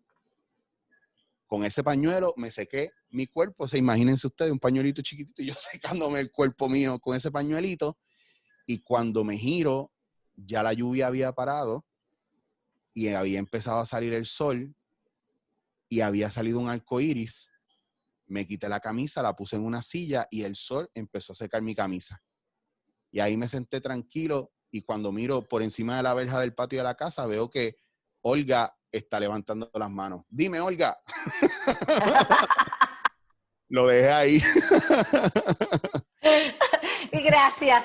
Con ese pañuelo me sequé mi cuerpo. O sea, imagínense ustedes, un pañuelito chiquitito y yo secándome el cuerpo mío con ese pañuelito. Y cuando me giro, ya la lluvia había parado y había empezado a salir el sol y había salido un arco iris. Me quité la camisa, la puse en una silla y el sol empezó a secar mi camisa. Y ahí me senté tranquilo y cuando miro por encima de la verja del patio de la casa veo que Olga está levantando las manos. Dime, Olga. Lo dejé ahí. Gracias.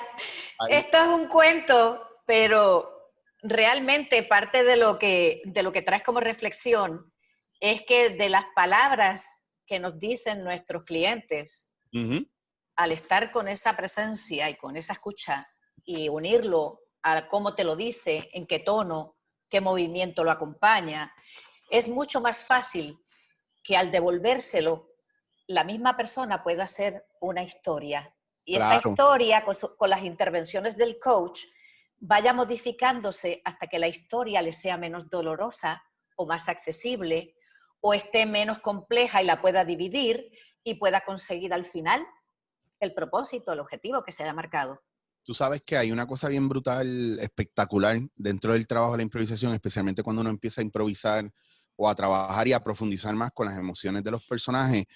Ahí. Esto es un cuento, pero realmente parte de lo que traes como reflexión es que de las palabras que nos dicen nuestros clientes, Uh-huh. al estar con esa presencia y con esa escucha y unirlo a cómo te lo dice, en qué tono, qué movimiento lo acompaña, es mucho más fácil que al devolvérselo la misma persona pueda hacer una historia. Y esa Claro. historia, con las intervenciones del coach, vaya modificándose hasta que la historia le sea menos dolorosa o más accesible o esté menos compleja y la pueda dividir y pueda conseguir al final el propósito, el objetivo que se haya marcado. Tú sabes que hay una cosa bien brutal, espectacular dentro del trabajo de la improvisación, especialmente cuando uno empieza a improvisar o a trabajar y a profundizar más con las emociones de los personajes,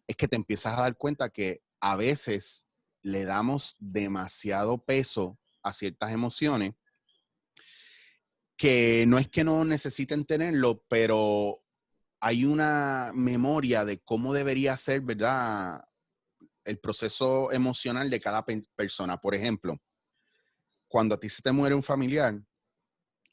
es que te empiezas a dar cuenta que a veces le damos demasiado peso a ciertas emociones que no es que no necesiten tenerlo, pero hay una memoria de cómo debería ser, ¿verdad? El proceso emocional de cada persona. Por ejemplo, cuando a ti se te muere un familiar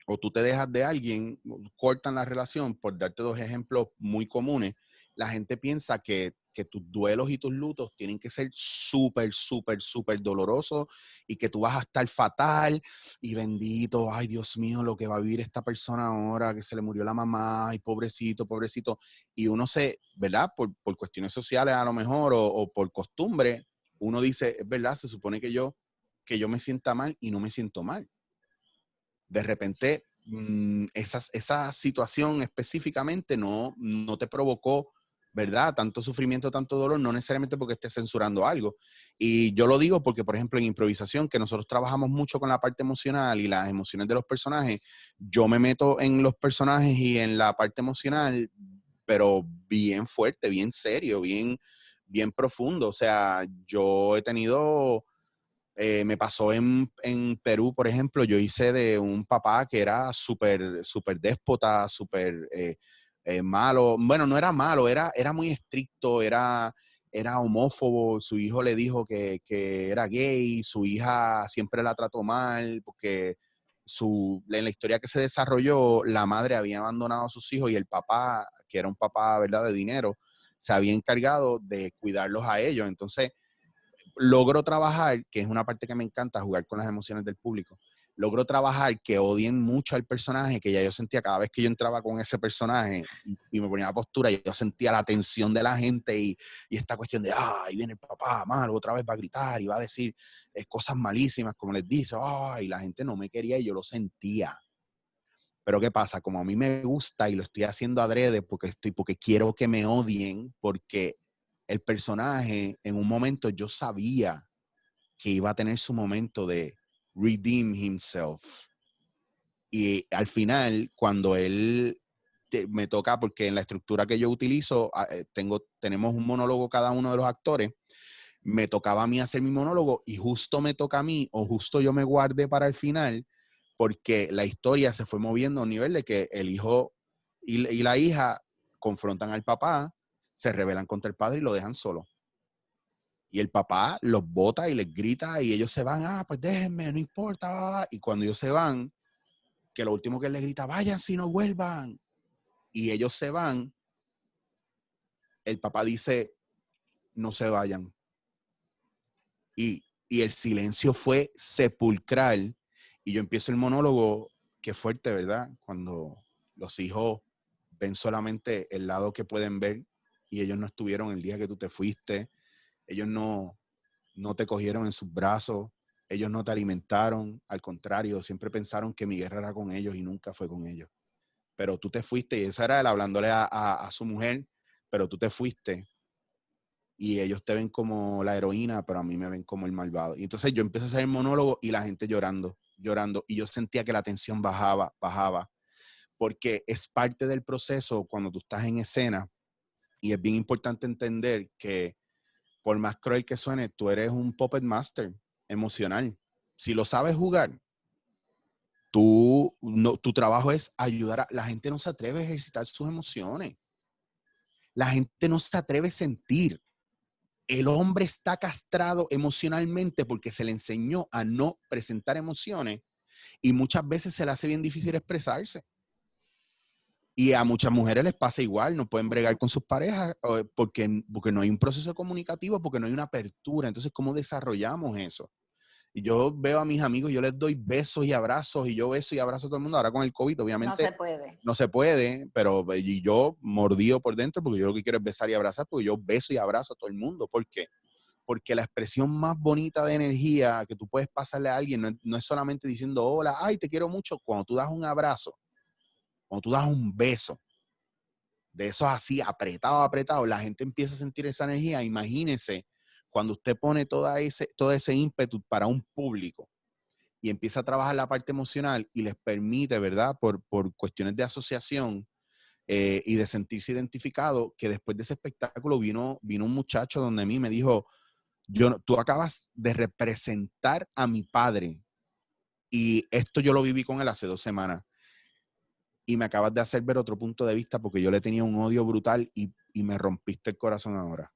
o tú te dejas de alguien, cortan la relación, por darte dos ejemplos muy comunes, la gente piensa que tus duelos y tus lutos tienen que ser súper, súper, súper dolorosos y que tú vas a estar fatal y bendito, ay Dios mío, lo que va a vivir esta persona ahora, que se le murió la mamá, ay pobrecito, pobrecito. Y uno se, ¿verdad? Por cuestiones sociales a lo mejor o por costumbre, uno dice, es verdad, se supone que yo me sienta mal y no me siento mal. De repente, esa situación específicamente no te provocó, ¿verdad? Tanto sufrimiento, tanto dolor, no necesariamente porque estés censurando algo. Y yo lo digo porque, por ejemplo, en improvisación, que nosotros trabajamos mucho con la parte emocional y las emociones de los personajes, yo me meto en los personajes y en la parte emocional, pero bien fuerte, bien serio, bien, bien profundo. O sea, yo he tenido me pasó en Perú, por ejemplo, yo hice de un papá que era súper, súper déspota, súper malo. Bueno, no era malo, era muy estricto, era homófobo. Su hijo le dijo que era gay, su hija siempre la trató mal, porque en la historia que se desarrolló, la madre había abandonado a sus hijos y el papá, que era un papá, ¿verdad?, de dinero, se había encargado de cuidarlos a ellos. Entonces, logro trabajar, que es una parte que me encanta, jugar con las emociones del público. logro trabajar que odien mucho al personaje, que ya yo sentía cada vez que yo entraba con ese personaje y me ponía la postura, yo sentía la tensión de la gente y esta cuestión de, ahí viene el papá malo, otra vez va a gritar y va a decir cosas malísimas, como les dice, y la gente no me quería y yo lo sentía. Pero ¿qué pasa? Como a mí me gusta y lo estoy haciendo adrede porque quiero que me odien, porque el personaje en un momento yo sabía que iba a tener su momento de redeem himself. Y al final, cuando él me toca, porque en la estructura que yo utilizo, tenemos un monólogo cada uno de los actores, me tocaba a mí hacer mi monólogo y justo me toca a mí, o justo yo me guardé para el final, porque la historia se fue moviendo a un nivel de que el hijo y la hija confrontan al papá, se rebelan contra el padre y lo dejan solo. Y el papá los bota y les grita y ellos se van, pues déjenme, no importa. Y cuando ellos se van, que lo último que él les grita, vayan si no vuelvan. Y ellos se van, el papá dice, no se vayan. Y el silencio fue sepulcral. Y yo empiezo el monólogo, qué fuerte, ¿verdad? Cuando los hijos ven solamente el lado que pueden ver y ellos no estuvieron el día que tú te fuiste. Ellos no te cogieron en sus brazos. Ellos no te alimentaron. Al contrario, siempre pensaron que mi guerra era con ellos y nunca fue con ellos. Pero tú te fuiste, y esa era él hablándole a su mujer, pero tú te fuiste y ellos te ven como la heroína, pero a mí me ven como el malvado. Y entonces yo empiezo a hacer el monólogo y la gente llorando, y yo sentía que la tensión bajaba, porque es parte del proceso cuando tú estás en escena, y es bien importante entender que por más cruel que suene, tú eres un puppet master emocional. Si lo sabes jugar, tu trabajo es ayudar a la gente. No se atreve a ejercitar sus emociones. La gente no se atreve a sentir. El hombre está castrado emocionalmente porque se le enseñó a no presentar emociones y muchas veces se le hace bien difícil expresarse. Y a muchas mujeres les pasa igual, no pueden bregar con sus parejas porque no hay un proceso comunicativo, porque no hay una apertura. Entonces, ¿cómo desarrollamos eso? Y yo veo a mis amigos, yo les doy besos y abrazos, y yo beso y abrazo a todo el mundo. Ahora con el COVID, No obviamente, se puede. no se puede, pero y yo mordido por dentro, porque yo lo que quiero es besar y abrazar, porque yo beso y abrazo a todo el mundo. ¿Por qué? Porque la expresión más bonita de energía que tú puedes pasarle a alguien no es solamente diciendo, hola, ay, te quiero mucho. Cuando tú das un abrazo, cuando tú das un beso, de esos así, apretado, la gente empieza a sentir esa energía. Imagínense cuando usted pone todo ese ímpetu para un público y empieza a trabajar la parte emocional y les permite, ¿verdad? Por cuestiones de asociación y de sentirse identificado, que después de ese espectáculo vino un muchacho donde a mí me dijo, tú acabas de representar a mi padre y esto yo lo viví con él hace 2 semanas y me acabas de hacer ver otro punto de vista porque yo le tenía un odio brutal y me rompiste el corazón ahora.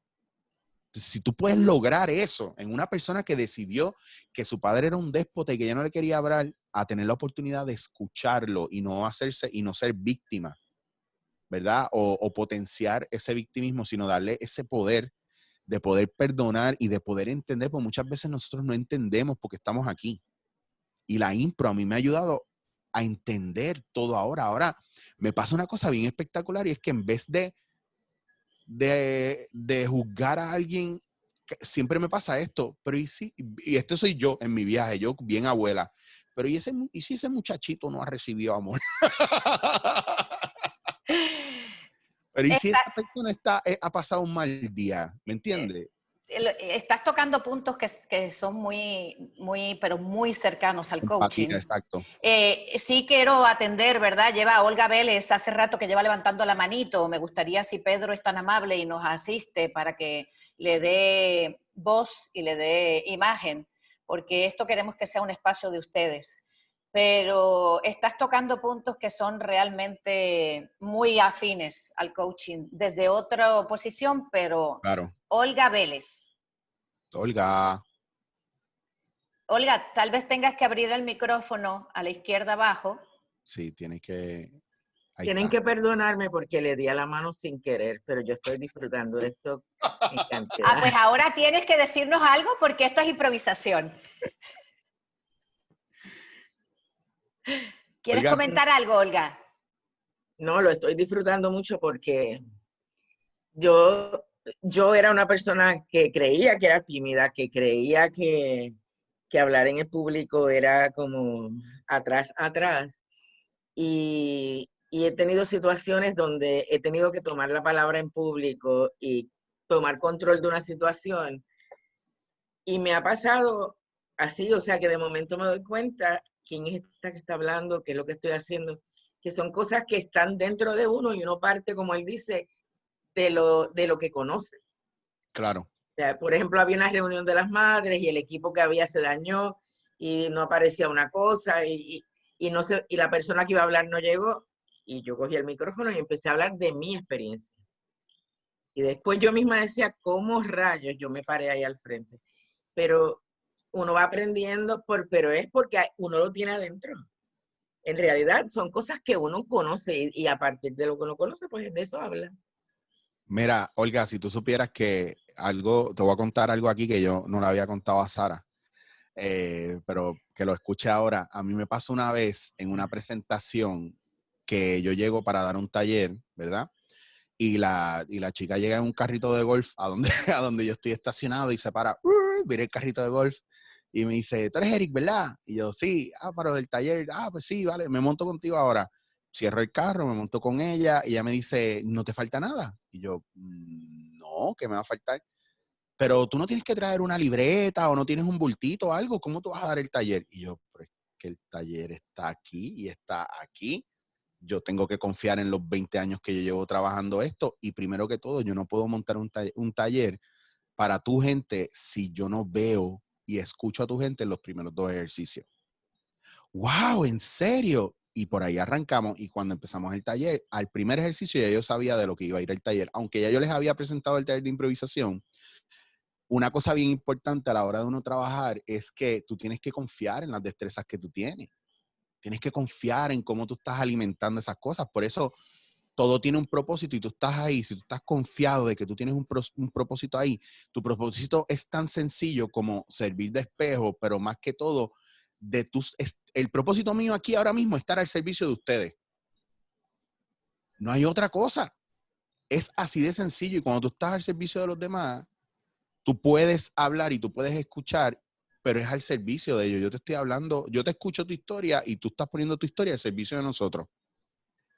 Si tú puedes lograr eso en una persona que decidió que su padre era un déspota y que ya no le quería hablar, a tener la oportunidad de escucharlo y no ser víctima, ¿verdad? O potenciar ese victimismo, sino darle ese poder de poder perdonar y de poder entender, porque muchas veces nosotros no entendemos porque estamos aquí. Y la impro a mí me ha ayudado a entender todo ahora. Ahora me pasa una cosa bien espectacular y es que en vez de juzgar a alguien, siempre me pasa esto, pero y esto soy yo en mi viaje, yo bien abuela, pero ¿y si ese muchachito no ha recibido amor? Pero ¿y si Está- esa persona ha pasado un mal día? ¿Me entiendes? Estás tocando puntos que son pero muy cercanos al Empatía, coaching. exacto. Sí quiero atender, ¿verdad? Lleva Olga Vélez hace rato que lleva levantando la manito. Me gustaría, si Pedro es tan amable y nos asiste, para que le dé voz y le dé imagen, porque esto queremos que sea un espacio de ustedes. Pero estás tocando puntos que son realmente muy afines al coaching, desde otra posición, pero Claro. Olga Vélez. Olga, Olga, tal vez tengas que abrir el micrófono a la izquierda abajo. sí, tiene que. Ahí Tienen está. que perdonarme porque le di a la mano sin querer, pero yo estoy disfrutando de esto en cantidad. Pues ahora tienes que decirnos algo porque esto es improvisación. ¿Quieres Oiga, comentar algo, Olga? No, lo estoy disfrutando mucho porque yo, yo era una persona que creía que era tímida, que creía que hablar en el público era como atrás, atrás. Y he tenido situaciones donde he tenido que tomar la palabra en público y tomar control de una situación. Y me ha pasado así, o sea, que de momento me doy cuenta quién es esta que está hablando, qué es lo que estoy haciendo, que son cosas que están dentro de uno y uno parte, como él dice, de lo que conoce. claro. O sea, por ejemplo, había una reunión de las madres y el equipo que había se dañó y no aparecía una cosa y no sé, y la persona que iba a hablar no llegó y yo cogí el micrófono y empecé a hablar de mi experiencia. Y después yo misma decía, ¿cómo rayos yo me paré ahí al frente? Pero uno va aprendiendo, pero es porque uno lo tiene adentro. En realidad son cosas que uno conoce y a partir de lo que uno conoce, pues de eso habla. Mira, Olga, si tú supieras que algo, te voy a contar algo aquí que yo no le había contado a Sara, pero que lo escuché ahora. A mí me pasó una vez en una presentación que yo llego para dar un taller, ¿verdad? Y la chica llega en un carrito de golf a donde, a donde yo estoy estacionado y se para, mira el carrito de golf y me dice, tú eres Eric, ¿verdad? Y yo, sí, pero del taller, pues sí, vale, me monto contigo ahora. Cierro el carro, me monto con ella y ella me dice, ¿no te falta nada? Y yo, no, ¿qué me va a faltar? Pero tú no tienes que traer una libreta o no tienes un bultito o algo, ¿cómo tú vas a dar el taller? Y yo, pero es que el taller está aquí y está aquí. Yo tengo que confiar en los 20 años que yo llevo trabajando esto y primero que todo, yo no puedo montar un taller para tu gente si yo no veo y escucho a tu gente en los primeros 2 ejercicios. ¡Wow! ¿En serio? Y por ahí arrancamos y cuando empezamos el taller, al primer ejercicio ya yo sabía de lo que iba a ir el taller. Aunque ya yo les había presentado el taller de improvisación, una cosa bien importante a la hora de uno trabajar es que tú tienes que confiar en las destrezas que tú tienes. Tienes que confiar en cómo tú estás alimentando esas cosas. Por eso todo tiene un propósito y tú estás ahí, si tú estás confiado de que tú tienes un propósito ahí, tu propósito es tan sencillo como servir de espejo, pero más que todo, el propósito mío aquí ahora mismo es estar al servicio de ustedes. No hay otra cosa. Es así de sencillo y cuando tú estás al servicio de los demás, tú puedes hablar y tú puedes escuchar, pero es al servicio de ellos. Yo te estoy hablando, yo te escucho tu historia y tú estás poniendo tu historia al servicio de nosotros.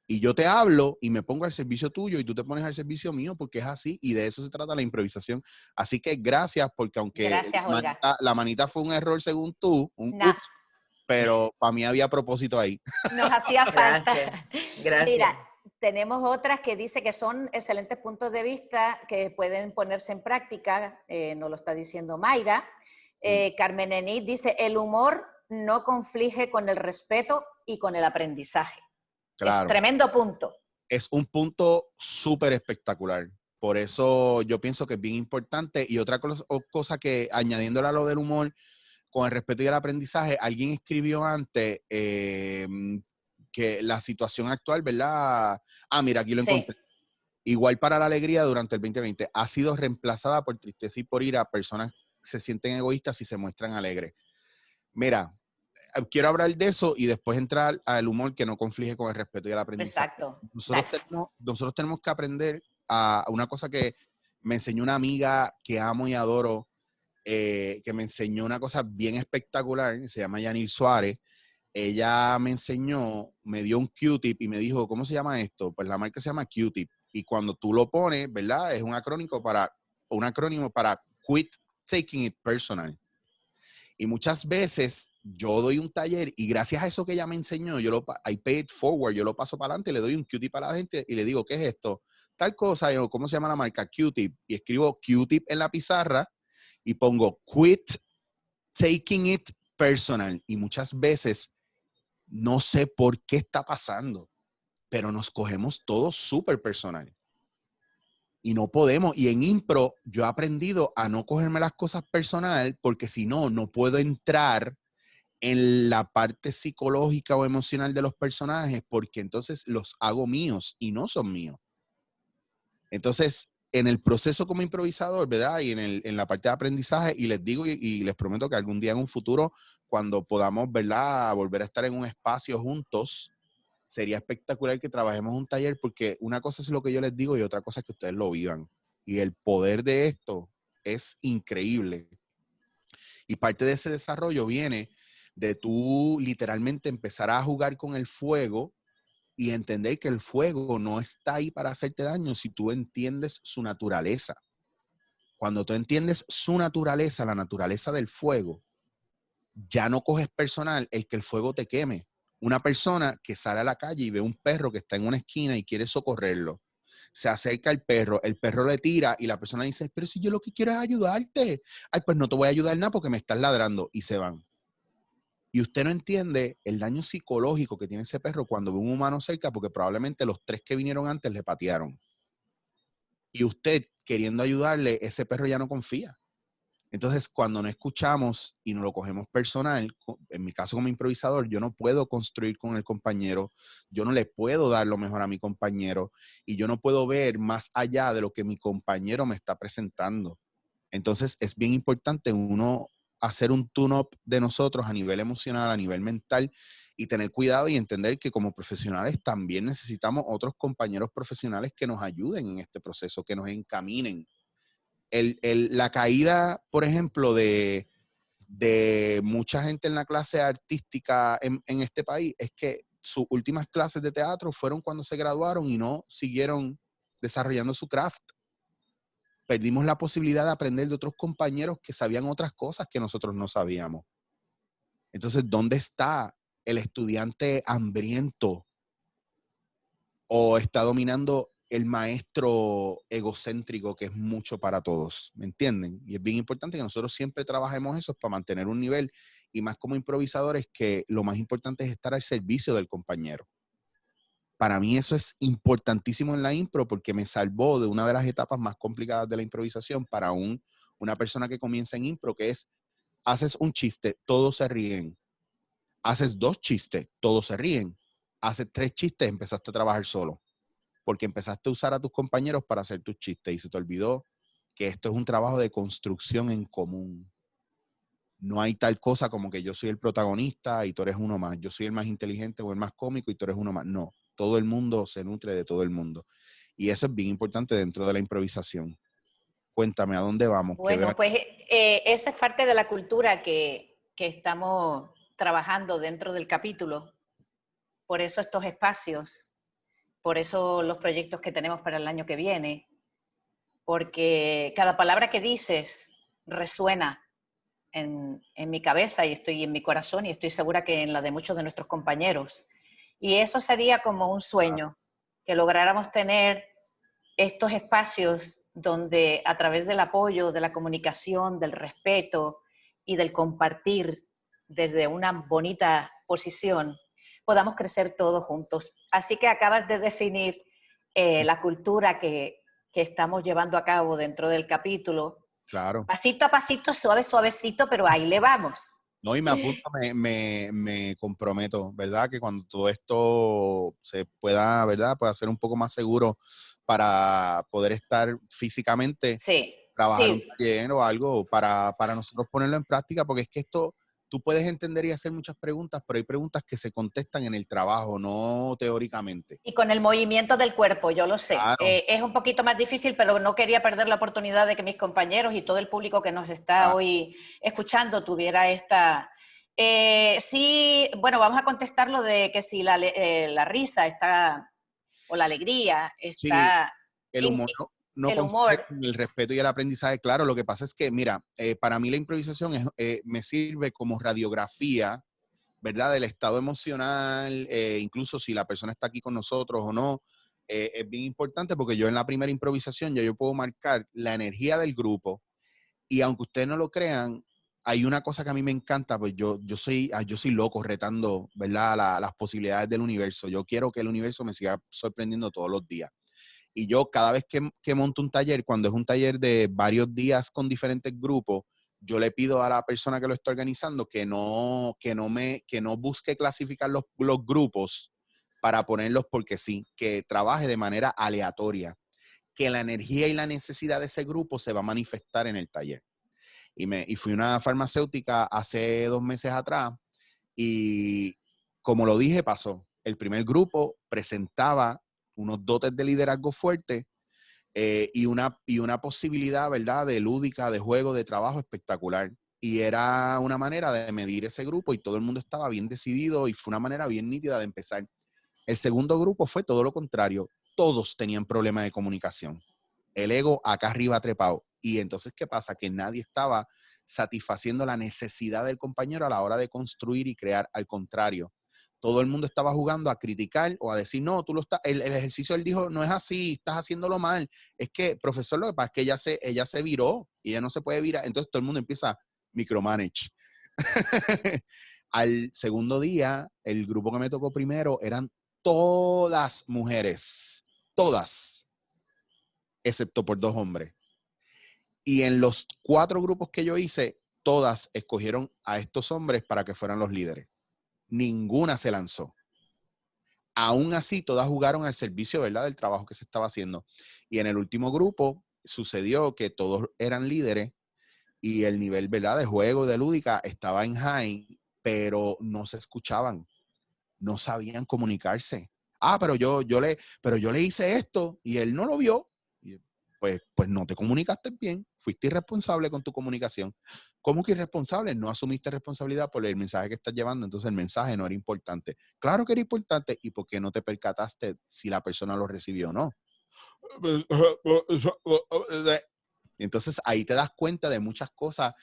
Y yo te hablo y me pongo al servicio tuyo y tú te pones al servicio mío porque es así y de eso se trata la improvisación. Así que gracias porque aunque Gracias, Olga. la manita fue un error según tú, un Nah, ups, pero para mí había propósito ahí. nos hacía falta. Gracias, gracias. Mira, tenemos otras que dice que son excelentes puntos de vista que pueden ponerse en práctica, nos lo está diciendo Mayra. Carmen Enid dice, el humor no conflige con el respeto y con el aprendizaje. Es Claro, tremendo punto. es un punto súper espectacular. Por eso yo pienso que es bien importante. Y otra cosa que, añadiéndole a lo del humor, con el respeto y el aprendizaje, alguien escribió antes que la situación actual, ¿verdad? Mira, aquí lo Sí, encontré. Igual para la alegría durante el 2020 ha sido reemplazada por tristeza y por ira. Personas se sienten egoístas y se muestran alegres. Mira, quiero hablar de eso y después entrar al humor que no conflige con el respeto y el aprendizaje. exacto. Nosotros tenemos que aprender a una cosa que me enseñó una amiga que amo y adoro, que me enseñó una cosa bien espectacular, se llama Yanil Suárez. Ella me enseñó, me dio un Q-tip y me dijo, ¿cómo se llama esto? Pues la marca se llama Q-tip. Y cuando tú lo pones, ¿verdad? Es un acrónimo para quit taking it personal. Y muchas veces yo doy un taller y gracias a eso que ella me enseñó, I pay it forward, yo lo paso para adelante, le doy un Q-tip a la gente y le digo, ¿qué es esto? Tal cosa, yo, ¿cómo se llama la marca? Q-tip. Y escribo Q-tip en la pizarra y pongo quit taking it personal. Y muchas veces no sé por qué está pasando, pero nos cogemos todo súper personal. Y no podemos. Y en impro yo he aprendido a no cogerme las cosas personal porque si no, no puedo entrar en la parte psicológica o emocional de los personajes porque entonces los hago míos y no son míos. Entonces, en el proceso como improvisador, ¿verdad? Y en la parte de aprendizaje, y les digo y les prometo que algún día en un futuro, cuando podamos, ¿verdad?, volver a estar en un espacio juntos, sería espectacular que trabajemos un taller, porque una cosa es lo que yo les digo y otra cosa es que ustedes lo vivan. Y el poder de esto es increíble. Y parte de ese desarrollo viene de tú literalmente empezar a jugar con el fuego y entender que el fuego no está ahí para hacerte daño si tú entiendes su naturaleza. Cuando tú entiendes su naturaleza, la naturaleza del fuego, ya no coges personal el que el fuego te queme. Una persona que sale a la calle y ve un perro que está en una esquina y quiere socorrerlo, se acerca al perro, el perro le tira y la persona dice, pero si yo lo que quiero es ayudarte. Ay, pues no te voy a ayudar nada porque me estás ladrando, y se van. Y usted no entiende el daño psicológico que tiene ese perro cuando ve un humano cerca, porque probablemente los 3 que vinieron antes le patearon. Y usted, queriendo ayudarle, ese perro ya no confía. Entonces, cuando no escuchamos y no lo cogemos personal, en mi caso como improvisador, yo no puedo construir con el compañero, yo no le puedo dar lo mejor a mi compañero y yo no puedo ver más allá de lo que mi compañero me está presentando. Entonces, es bien importante uno hacer un tune-up de nosotros a nivel emocional, a nivel mental, y tener cuidado y entender que como profesionales también necesitamos otros compañeros profesionales que nos ayuden en este proceso, que nos encaminen. La caída, por ejemplo, de mucha gente en la clase artística en este país es que sus últimas clases de teatro fueron cuando se graduaron y no siguieron desarrollando su craft. Perdimos la posibilidad de aprender de otros compañeros que sabían otras cosas que nosotros no sabíamos. Entonces, ¿dónde está el estudiante hambriento? ¿O está dominando el maestro egocéntrico que es mucho para todos? ¿Me entienden? Y es bien importante que nosotros siempre trabajemos eso para mantener un nivel, y más como improvisadores, que lo más importante es estar al servicio del compañero. Para mí eso es importantísimo en la impro, porque me salvó de una de las etapas más complicadas de la improvisación para una persona que comienza en impro, que es, haces un chiste, todos se ríen. Haces 2 chistes, todos se ríen. Haces 3 chistes, empezaste a trabajar solo, porque empezaste a usar a tus compañeros para hacer tus chistes y se te olvidó que esto es un trabajo de construcción en común. No hay tal cosa como que yo soy el protagonista y tú eres uno más. Yo soy el más inteligente o el más cómico y tú eres uno más. No, todo el mundo se nutre de todo el mundo. Y eso es bien importante dentro de la improvisación. Cuéntame, ¿a dónde vamos? Bueno, pues esa es parte de la cultura que estamos trabajando dentro del capítulo. Por eso estos espacios, por eso los proyectos que tenemos para el año que viene, porque cada palabra que dices resuena en mi cabeza y estoy en mi corazón, y estoy segura que en la de muchos de nuestros compañeros. Y eso sería como un sueño, que lográramos tener estos espacios donde, a través del apoyo, de la comunicación, del respeto y del compartir desde una bonita posición, podamos crecer todos juntos. Así que acabas de definir la cultura que estamos llevando a cabo dentro del capítulo. Claro. Pasito a pasito, suave, suavecito, pero ahí le vamos. No, y me apunto, me comprometo, ¿verdad? Que cuando todo esto se pueda, ¿verdad? Pueda ser un poco más seguro para poder estar físicamente, Sí, trabajar un sí. taller o algo para nosotros ponerlo en práctica, porque es que esto, tú puedes entender y hacer muchas preguntas, pero hay preguntas que se contestan en el trabajo, no teóricamente. Y con el movimiento del cuerpo, yo lo sé. Claro, Es un poquito más difícil, pero no quería perder la oportunidad de que mis compañeros y todo el público que nos está claro. hoy escuchando tuviera esta... sí, bueno, vamos a contestar lo de que si la risa está, o la alegría Sí, está... el humor no el confunde humor. con el respeto y el aprendizaje. Claro, lo que pasa es que, mira, para mí la improvisación me sirve como radiografía, ¿verdad? Del estado emocional, incluso si la persona está aquí con nosotros o no. Es bien importante porque yo en la primera improvisación ya yo puedo marcar la energía del grupo, y aunque ustedes no lo crean, hay una cosa que a mí me encanta, pues yo soy loco retando, ¿verdad? Las posibilidades del universo. Yo quiero que el universo me siga sorprendiendo todos los días. Y yo cada vez que monto un taller, cuando es un taller de varios días con diferentes grupos, yo le pido a la persona que lo está organizando que no busque clasificar los grupos para ponerlos porque sí, que trabaje de manera aleatoria, que la energía y la necesidad de ese grupo se va a manifestar en el taller. Y fui a una farmacéutica hace 2 meses atrás y como lo dije, pasó. El primer grupo presentaba unos dotes de liderazgo fuerte y una posibilidad, ¿verdad?, de lúdica, de juego, de trabajo espectacular. Y era una manera de medir ese grupo y todo el mundo estaba bien decidido y fue una manera bien nítida de empezar. El segundo grupo fue todo lo contrario. Todos tenían problemas de comunicación. El ego acá arriba trepado. Y entonces, ¿qué pasa? Que nadie estaba satisfaciendo la necesidad del compañero a la hora de construir y crear. Al contrario, todo el mundo estaba jugando a criticar o a decir, no, tú lo estás, el ejercicio él dijo, no es así, estás haciéndolo mal. Es que, profesor, lo que pasa es que ella se viró y ella no se puede virar. Entonces todo el mundo empieza a micromanage. Al segundo día, el grupo que me tocó primero eran todas mujeres, todas, excepto por 2 hombres. Y en los 4 grupos que yo hice, todas escogieron a estos hombres para que fueran los líderes. Ninguna se lanzó. Aún así, todas jugaron al servicio, ¿verdad?, del trabajo que se estaba haciendo. Y en el último grupo sucedió que todos eran líderes y el nivel, ¿verdad?, de juego, de lúdica, estaba en high, pero no se escuchaban. No sabían comunicarse. Pero yo le hice esto y él no lo vio. Pues no te comunicaste bien, fuiste irresponsable con tu comunicación. ¿Cómo que irresponsable? No asumiste responsabilidad por el mensaje que estás llevando, entonces el mensaje no era importante. Claro que era importante, ¿y por qué no te percataste si la persona lo recibió o no? Entonces ahí te das cuenta de muchas cosas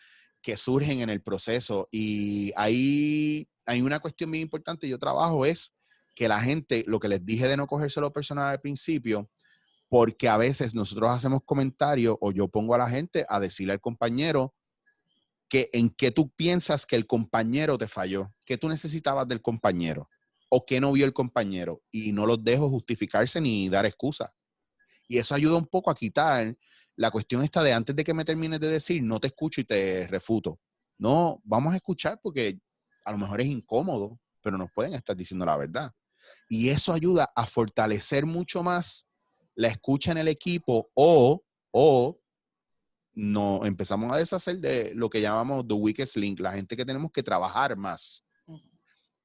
que surgen en el proceso y ahí hay una cuestión bien importante. Yo trabajo es que la gente, lo que les dije de no cogérselo personal al principio, porque a veces nosotros hacemos comentarios o yo pongo a la gente a decirle al compañero que en qué tú piensas que el compañero te falló, qué tú necesitabas del compañero o qué no vio el compañero y no los dejo justificarse ni dar excusas. Y eso ayuda un poco a quitar la cuestión esta de antes de que me termines de decir, no te escucho y te refuto. No, vamos a escuchar porque a lo mejor es incómodo, pero nos pueden estar diciendo la verdad. Y eso ayuda a fortalecer mucho más la escucha en el equipo o no empezamos a deshacer de lo que llamamos the weakest link, la gente que tenemos que trabajar más.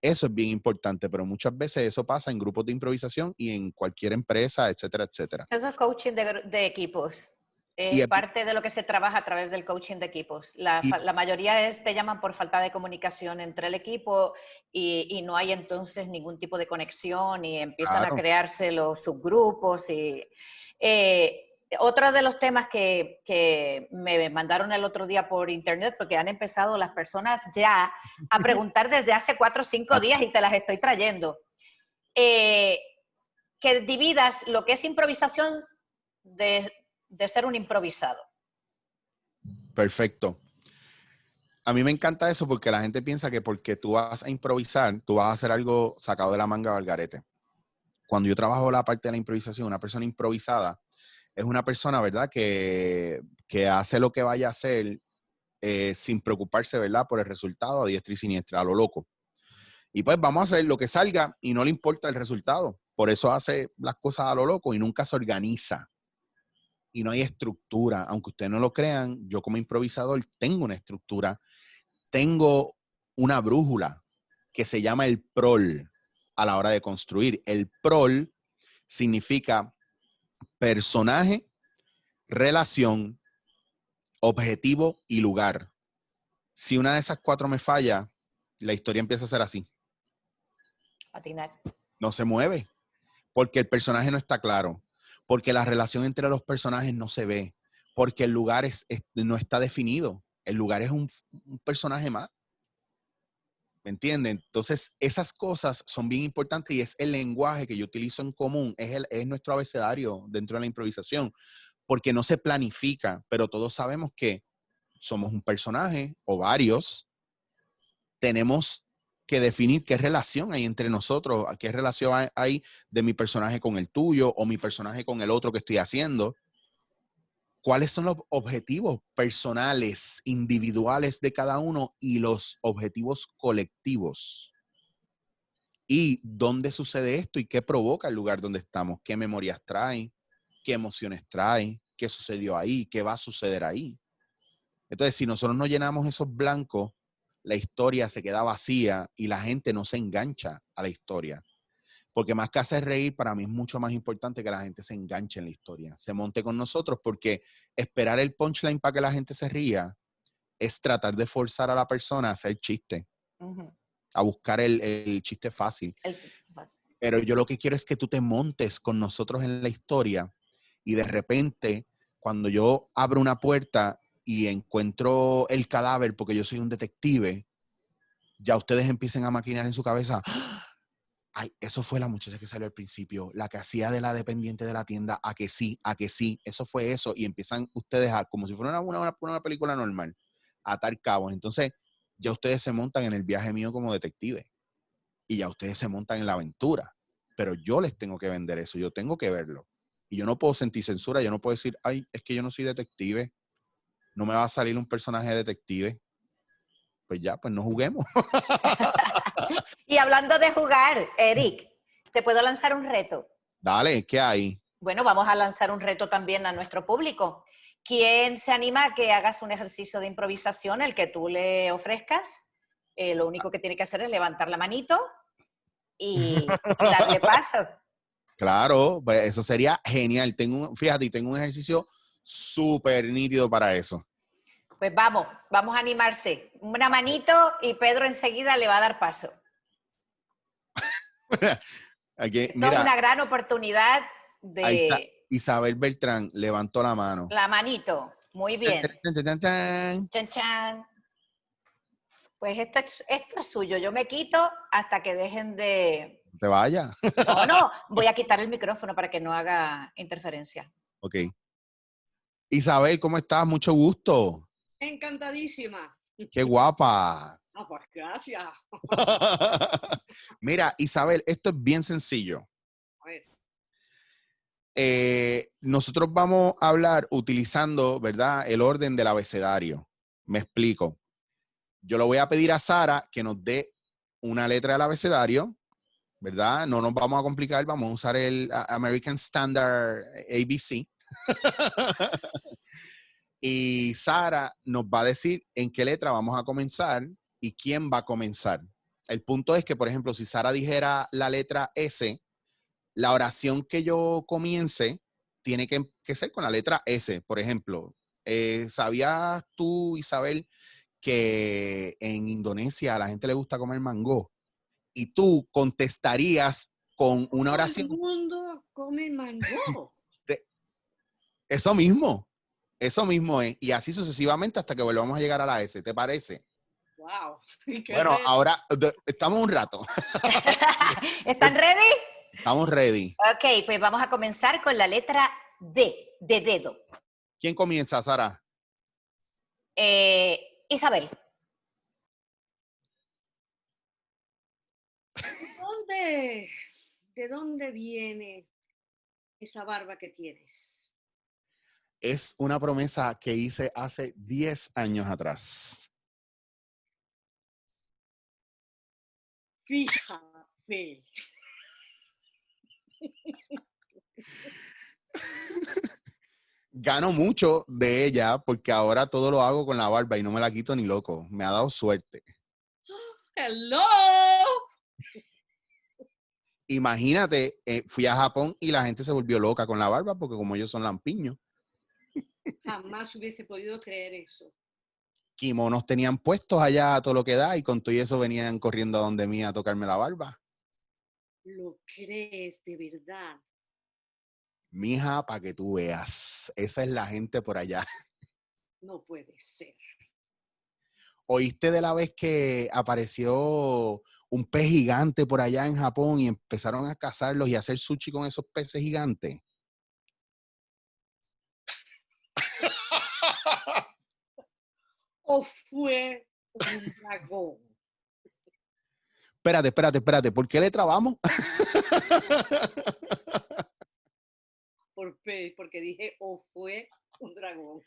Eso es bien importante, pero muchas veces eso pasa en grupos de improvisación y en cualquier empresa, etcétera, etcétera. Eso es coaching de equipos. Y Es parte de lo que se trabaja a través del coaching de equipos. La mayoría te llaman por falta de comunicación entre el equipo y no hay entonces ningún tipo de conexión y empiezan a crearse los subgrupos. Otro de los temas que me mandaron el otro día por internet, porque han empezado las personas ya a preguntar desde hace 4 o 5 días y te las estoy trayendo. Que dividas lo que es improvisación de ser un improvisado. Perfecto. A mí me encanta eso porque la gente piensa que porque tú vas a improvisar, tú vas a hacer algo sacado de la manga o al garete. Cuando yo trabajo la parte de la improvisación, una persona improvisada es una persona, ¿verdad?, que hace lo que vaya a hacer sin preocuparse, ¿verdad?, por el resultado a diestra y siniestra, a lo loco. Y pues vamos a hacer lo que salga y no le importa el resultado. Por eso hace las cosas a lo loco y nunca se organiza. Y no hay estructura. Aunque ustedes no lo crean, yo como improvisador tengo una estructura. Tengo una brújula que se llama el PROL a la hora de construir. El PROL significa personaje, relación, objetivo y lugar. Si una de esas 4 me falla, la historia empieza a ser así. Patinar. No se mueve, porque el personaje no está claro, porque la relación entre los personajes no se ve, porque el lugar no está definido. El lugar es un personaje más. ¿Me entienden? Entonces, esas cosas son bien importantes y es el lenguaje que yo utilizo en común, es nuestro abecedario dentro de la improvisación, porque no se planifica, pero todos sabemos que somos un personaje o varios, tenemos que definir qué relación hay entre nosotros, qué relación hay de mi personaje con el tuyo o mi personaje con el otro que estoy haciendo. ¿Cuáles son los objetivos personales, individuales de cada uno y los objetivos colectivos? ¿Y dónde sucede esto y qué provoca el lugar donde estamos? ¿Qué memorias trae? qué emociones trae, qué sucedió ahí, qué va a suceder ahí. Entonces, si nosotros no llenamos esos blancos, la historia se queda vacía y la gente no se engancha a la historia. Porque más que hacer reír, para mí es mucho más importante que la gente se enganche en la historia, se monte con nosotros, porque esperar el punchline para que la gente se ría es tratar de forzar a la persona a hacer chiste, a buscar el chiste fácil. Pero yo lo que quiero es que tú te montes con nosotros en la historia y de repente, cuando yo abro una puerta y encuentro el cadáver porque yo soy un detective, ya ustedes empiecen a maquinar en su cabeza, ay, eso fue la muchacha que salió al principio, la que hacía de la dependiente de la tienda, a que sí, eso fue eso, y empiezan ustedes a, como si fuera una película normal, a atar cabos. Entonces, ya ustedes se montan en el viaje mío como detective, y ya ustedes se montan en la aventura, pero yo les tengo que vender eso, yo tengo que verlo, y yo no puedo sentir censura, yo no puedo decir, ay, es que yo no soy detective, no me va a salir un personaje de detective, pues ya, pues no juguemos. Y hablando de jugar, Eric, ¿te puedo lanzar un reto? Dale, ¿qué hay? Bueno, vamos a lanzar un reto también a nuestro público. ¿Quién se anima a que hagas un ejercicio de improvisación, el que tú le ofrezcas? Lo único que tiene que hacer es levantar la manito y darle paso. Claro, pues eso sería genial. Fíjate, tengo un ejercicio súper nítido para eso. Pues vamos a animarse. Una manito y Pedro enseguida le va a dar paso. Aquí, Esto mira, es una gran oportunidad ahí está de... Isabel Beltrán, levantó la mano. La manito, muy bien. Tan. Chan, chan. Pues esto es suyo. Yo me quito hasta que dejen de... Te vaya. No, voy a quitar el micrófono para que no haga interferencia. Ok. Isabel, ¿cómo estás? Mucho gusto. Encantadísima. Qué guapa. Ah, pues gracias. Mira, Isabel, esto es bien sencillo. A ver. Nosotros vamos a hablar utilizando, ¿verdad?, el orden del abecedario. Me explico. Yo le voy a pedir a Sara que nos dé una letra del abecedario, ¿verdad? No nos vamos a complicar, vamos a usar el American Standard ABC. Y Sara nos va a decir en qué letra vamos a comenzar y quién va a comenzar. El punto es que, por ejemplo, si Sara dijera la letra S, la oración que yo comience tiene que ser con la letra S. Por ejemplo, ¿sabías tú, Isabel, que en Indonesia a la gente le gusta comer mango? Y tú contestarías con una oración. Todo el mundo come mango. Eso mismo es. Y así sucesivamente hasta que volvamos a llegar a la S. ¿Te parece? Wow. Bueno, ahora estamos un rato. ¿Están ready? Estamos ready. Ok, pues vamos a comenzar con la letra D, de dedo. ¿Quién comienza, Sara? Isabel. ¿De dónde viene esa barba que tienes? Es una promesa que hice hace 10 años atrás. Fíjate. Gano mucho de ella porque ahora todo lo hago con la barba y no me la quito ni loco. Me ha dado suerte. Hello. Imagínate, fui a Japón y la gente se volvió loca con la barba porque como ellos son lampiños. Jamás hubiese podido creer eso. Kimonos tenían puestos allá a todo lo que da y con todo y eso venían corriendo a donde mí a tocarme la barba. ¿Lo crees de verdad? Mija, para que tú veas. Esa es la gente por allá. No puede ser. ¿Oíste de la vez que apareció un pez gigante por allá en Japón y empezaron a cazarlos y a hacer sushi con esos peces gigantes? ¿O fue un dragón? Espérate. ¿Por qué le trabamos? Porque dije, ¿o fue un dragón?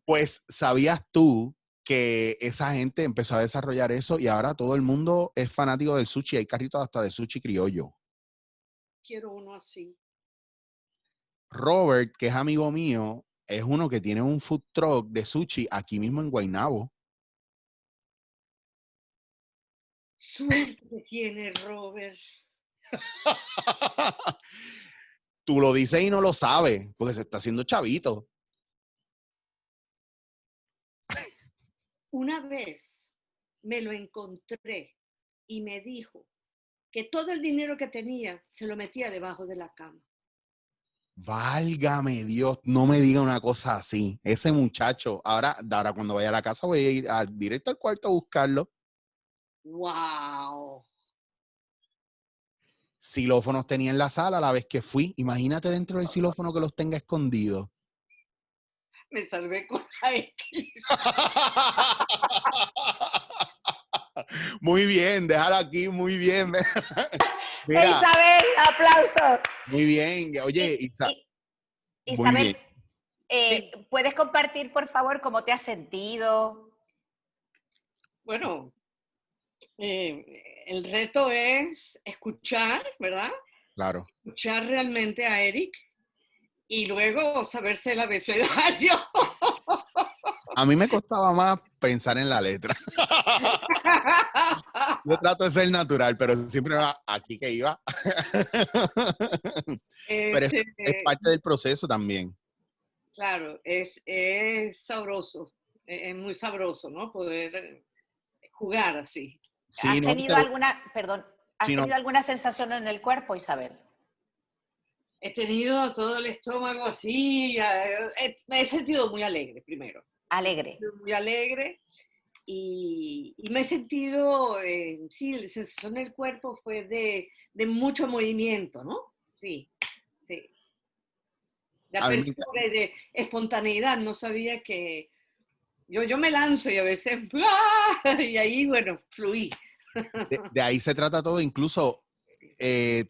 Pues, ¿sabías tú que esa gente empezó a desarrollar eso y ahora todo el mundo es fanático del sushi? Hay carritos hasta de sushi criollo. quiero uno así. Robert, que es amigo mío, es uno que tiene un food truck de sushi aquí mismo en Guaynabo. Suerte que tiene Robert. Tú lo dices y no lo sabes, porque se está haciendo chavito. Una vez me lo encontré y me dijo que todo el dinero que tenía se lo metía debajo de la cama. Válgame Dios, no me diga una cosa así. Ese muchacho, ahora cuando vaya a la casa voy a ir directo al cuarto a buscarlo. ¡Wow! Xilófonos tenía en la sala a la vez que fui. Imagínate dentro del xilófono que los tenga escondidos. Me salvé con la X. Muy bien, déjalo aquí, muy bien. Mira, Isabel, aplausos. muy bien. Oye, muy Isabel, bien. ¿puedes compartir, por favor, cómo te has sentido? Bueno, el reto es escuchar, ¿verdad? Claro. Escuchar realmente a Eric y luego saberse el abecedario. A mí me costaba más pensar en la letra. Yo trato de ser natural, pero siempre va aquí que iba. Pero es parte del proceso también. Claro, es sabroso, es muy sabroso, ¿no? Poder jugar así. Sí, ¿Has no, tenido sí, no. alguna sensación en el cuerpo, Isabel? He tenido todo el estómago así, me he sentido muy alegre primero. Alegre. Muy alegre y me he sentido, sí, la sensación del cuerpo fue de mucho movimiento, ¿no? Sí, sí. De A mí me apertura y de espontaneidad, no sabía que yo me lanzo y a veces, ¡ah! Y ahí, bueno, fluí. de ahí se trata todo, incluso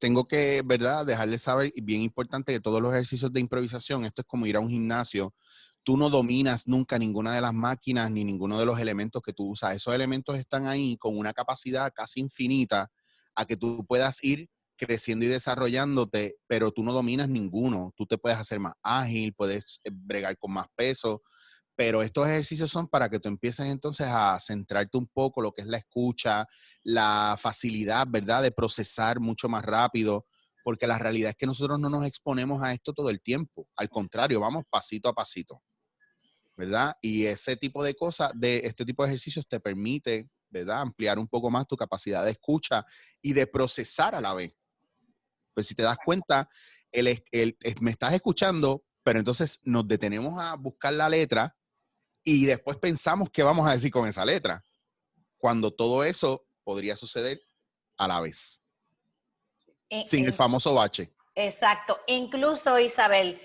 tengo que, ¿verdad?, dejarles saber, y bien importante, que todos los ejercicios de improvisación, esto es como ir a un gimnasio, tú no dominas nunca ninguna de las máquinas ni ninguno de los elementos que tú usas. Esos elementos están ahí con una capacidad casi infinita a que tú puedas ir creciendo y desarrollándote, pero tú no dominas ninguno. Tú te puedes hacer más ágil, puedes bregar con más peso, pero estos ejercicios son para que tú empieces entonces a centrarte un poco lo que es la escucha, la facilidad, ¿verdad?, de procesar mucho más rápido, porque la realidad es que nosotros no nos exponemos a esto todo el tiempo. Al contrario, vamos pasito a pasito, ¿verdad? Y ese tipo de cosas, de este tipo de ejercicios te permite, ¿verdad?, ampliar un poco más tu capacidad de escucha y de procesar a la vez. Pues si te das cuenta, me estás escuchando, pero entonces nos detenemos a buscar la letra y después pensamos qué vamos a decir con esa letra, cuando todo eso podría suceder a la vez, sin el famoso bache. Exacto. Incluso, Isabel,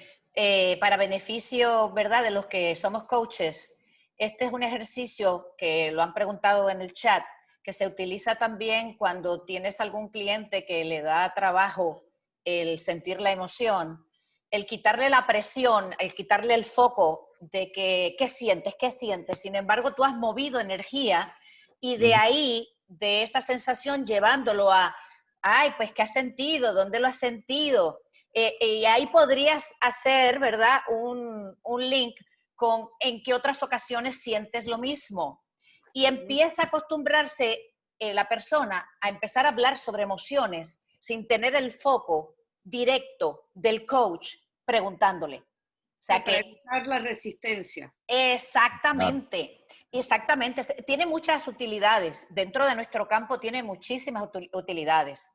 para beneficio, ¿verdad?, de los que somos coaches, este es un ejercicio que lo han preguntado en el chat, que se utiliza también cuando tienes algún cliente que le da trabajo el sentir la emoción, el quitarle la presión, el quitarle el foco de que, ¿qué sientes? ¿Qué sientes? Sin embargo, tú has movido energía y de ahí, de esa sensación, llevándolo a, ay, pues, ¿qué has sentido? ¿Dónde lo has sentido? Y ahí podrías hacer, ¿verdad?, un link con en qué otras ocasiones sientes lo mismo. Y empieza a acostumbrarse la persona a empezar a hablar sobre emociones sin tener el foco directo del coach preguntándole. O sea Para que evitar la resistencia. exactamente, exactamente. Tiene muchas utilidades. Dentro de nuestro campo tiene muchísimas utilidades.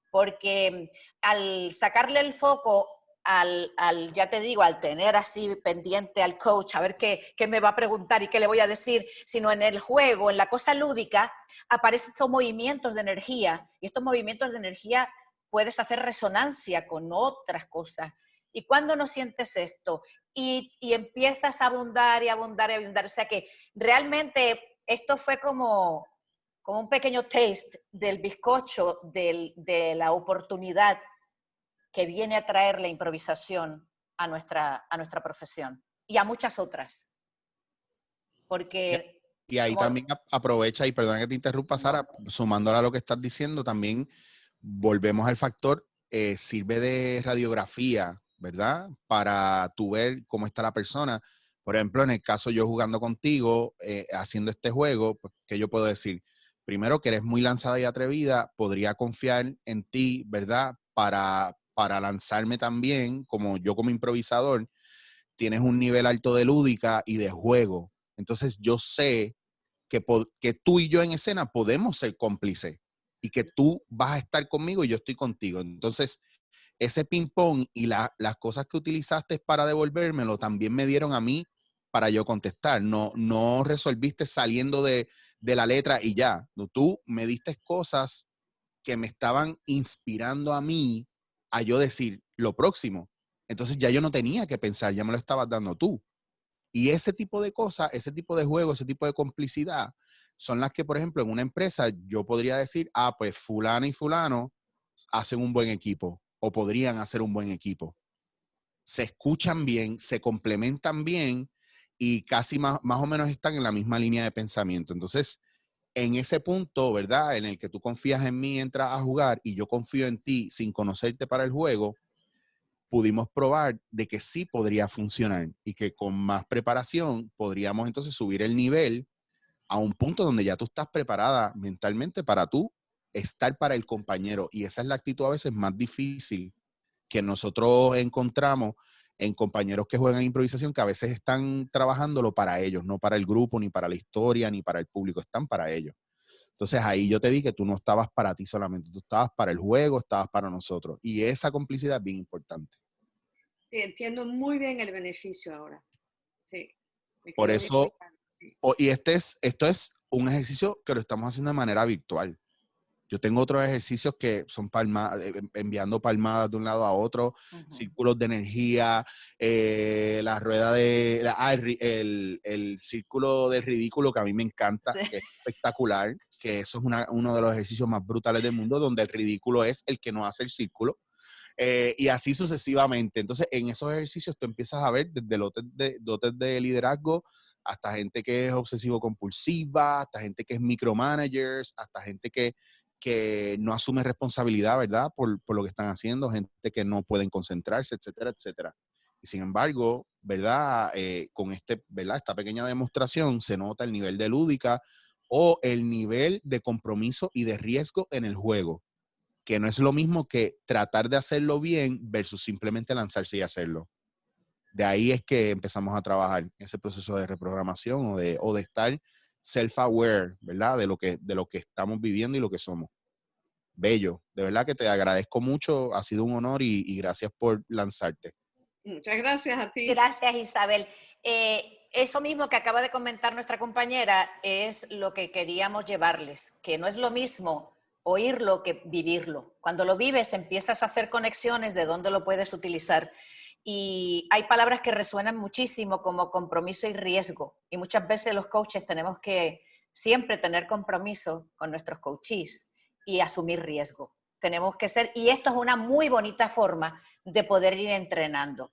Porque al sacarle el foco, ya te digo, al tener así pendiente al coach, a ver qué me va a preguntar y qué le voy a decir, sino en el juego, en la cosa lúdica, aparecen estos movimientos de energía. Y estos movimientos de energía puedes hacer resonancia con otras cosas. ¿Y cuándo no sientes esto? Y empiezas a abundar y abundar y abundar. O sea que realmente esto fue como un pequeño taste del bizcocho, de la oportunidad que viene a traer la improvisación a nuestra profesión y a muchas otras. Porque... Y ahí también aprovecha, y perdona que te interrumpa, Sara, sumándole a lo que estás diciendo, también volvemos al factor sirve de radiografía, ¿verdad? Para tú ver cómo está la persona. Por ejemplo, en el caso yo jugando contigo, haciendo este juego, pues, ¿qué yo puedo decir? Primero, que eres muy lanzada y atrevida, podría confiar en ti, ¿verdad? Para lanzarme también, como yo como improvisador, tienes un nivel alto de lúdica y de juego. Entonces yo sé que tú y yo en escena podemos ser cómplices y que tú vas a estar conmigo y yo estoy contigo. Entonces, ese ping-pong y las cosas que utilizaste para devolvérmelo también me dieron a mí para yo contestar. No resolviste saliendo de la letra y ya. No, tú me diste cosas que me estaban inspirando a mí a yo decir lo próximo. Entonces ya yo no tenía que pensar, ya me lo estabas dando tú. Y ese tipo de cosas, ese tipo de juego, ese tipo de complicidad, son las que, por ejemplo, en una empresa yo podría decir, ah, pues fulano y fulano hacen un buen equipo o podrían hacer un buen equipo. Se escuchan bien, se complementan bien y casi más o menos están en la misma línea de pensamiento. Entonces, en ese punto, ¿verdad? En el que tú confías en mí, entras a jugar y yo confío en ti sin conocerte para el juego, pudimos probar de que sí podría funcionar y que con más preparación podríamos entonces subir el nivel a un punto donde ya tú estás preparada mentalmente para tú estar para el compañero. Y esa es la actitud a veces más difícil que nosotros encontramos en compañeros que juegan improvisación, que a veces están trabajándolo para ellos, no para el grupo, ni para la historia, ni para el público, están para ellos. Entonces ahí yo te vi que tú no estabas para ti solamente, tú estabas para el juego, estabas para nosotros. Y esa complicidad es bien importante. Sí, entiendo muy bien el beneficio ahora. Sí, me Por quedó bien eso, claro. Sí. y esto es un ejercicio que lo estamos haciendo de manera virtual. Yo tengo otros ejercicios que son enviando palmadas de un lado a otro, círculos de energía, la rueda el círculo del ridículo que a mí me encanta, Sí. que es espectacular, que eso es uno de los ejercicios más brutales del mundo, donde el ridículo es el que no hace el círculo. Y así sucesivamente. Entonces, en esos ejercicios tú empiezas a ver desde dotes de liderazgo hasta gente que es obsesivo-compulsiva, hasta gente que es micromanagers, hasta gente que no asume responsabilidad, ¿verdad? Por lo que están haciendo, gente que no pueden concentrarse, etcétera, etcétera. Y sin embargo, ¿verdad? Con ¿verdad? Esta pequeña demostración se nota el nivel de lúdica o el nivel de compromiso y de riesgo en el juego, que no es lo mismo que tratar de hacerlo bien versus simplemente lanzarse y hacerlo. De ahí es que empezamos a trabajar ese proceso de reprogramación o de estar self-aware, ¿verdad? De lo que estamos viviendo y lo que somos. Bello. De verdad que te agradezco mucho. Ha sido un honor y gracias por lanzarte. Muchas gracias a ti. Gracias, Isabel. Eso mismo que acaba de comentar nuestra compañera es lo que queríamos llevarles, que no es lo mismo oírlo que vivirlo. Cuando lo vives empiezas a hacer conexiones de dónde lo puedes utilizar. Y hay palabras que resuenan muchísimo como compromiso y riesgo. Y muchas veces los coaches tenemos que siempre tener compromiso con nuestros coaches y asumir riesgo. Tenemos que ser, y esto es una muy bonita forma de poder ir entrenando.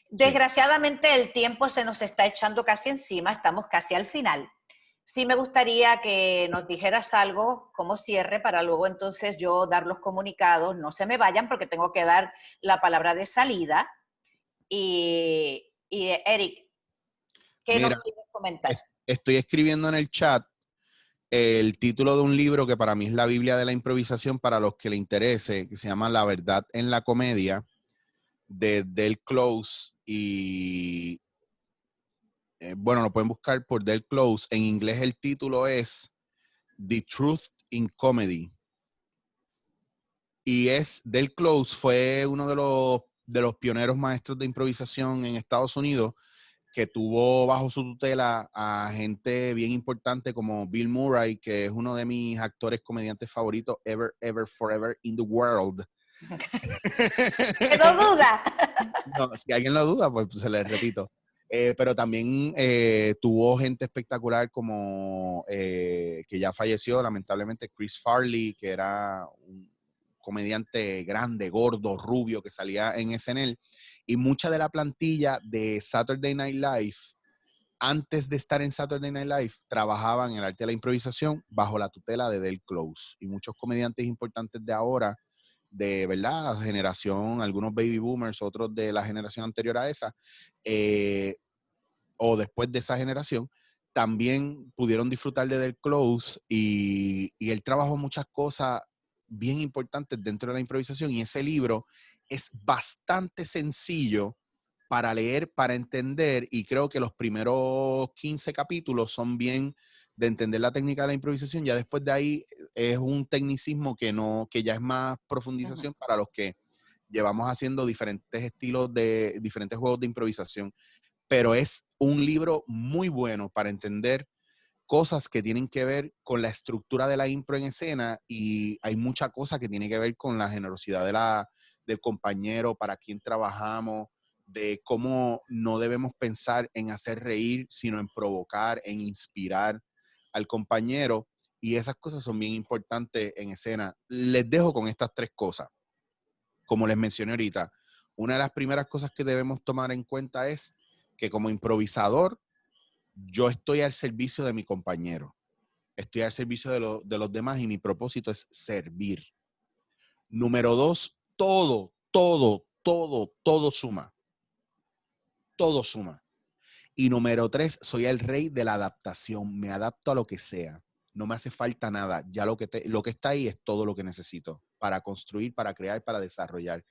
Desgraciadamente el tiempo se nos está echando casi encima, estamos casi al final. Sí me gustaría que nos dijeras algo como cierre para luego entonces yo dar los comunicados. No se me vayan porque tengo que dar la palabra de salida. Y Eric, ¿qué nos Mira, quieres comentar? estoy escribiendo en el chat el título de un libro que para mí es la Biblia de la improvisación para los que le interese, que se llama La verdad en la comedia, de Del Close. Y bueno, lo pueden buscar por Del Close. En inglés el título es The Truth in Comedy. Y Del Close fue uno de los pioneros maestros de improvisación en Estados Unidos, que tuvo bajo su tutela a gente bien importante como Bill Murray, que es uno de mis actores comediantes favoritos, ever, ever, forever in the world. ¡No duda! No, si alguien lo duda, pues se les repito. Pero también tuvo gente espectacular como que ya falleció, lamentablemente, Chris Farley, que era un comediante grande, gordo, rubio, que salía en SNL. Y mucha de la plantilla de Saturday Night Live, antes de estar en Saturday Night Live, trabajaban en el arte de la improvisación bajo la tutela de Del Close. Y muchos comediantes importantes de ahora de verdad, generación, algunos baby boomers, otros de la generación anterior a esa, o después de esa generación, también pudieron disfrutar de Del Close y él trabajó muchas cosas bien importantes dentro de la improvisación y ese libro es bastante sencillo para leer, para entender y creo que los primeros 15 capítulos son bien de entender la técnica de la improvisación, ya después de ahí es un tecnicismo que ya es más profundización para los que llevamos haciendo diferentes estilos de diferentes juegos de improvisación, pero es un libro muy bueno para entender cosas que tienen que ver con la estructura de la impro en escena y hay mucha cosa que tiene que ver con la generosidad del compañero, para quien trabajamos, de cómo no debemos pensar en hacer reír, sino en provocar, en inspirar al compañero y esas cosas son bien importantes en escena. Les dejo con estas 3 cosas. Como les mencioné ahorita, una de las primeras cosas que debemos tomar en cuenta es que como improvisador, yo estoy al servicio de mi compañero. Estoy al servicio de los demás y mi propósito es servir. Número 2, todo suma. Todo suma. Y número 3, soy el rey de la adaptación. Me adapto a lo que sea. No me hace falta nada. Ya lo que está ahí es todo lo que necesito para construir, para crear, para desarrollar.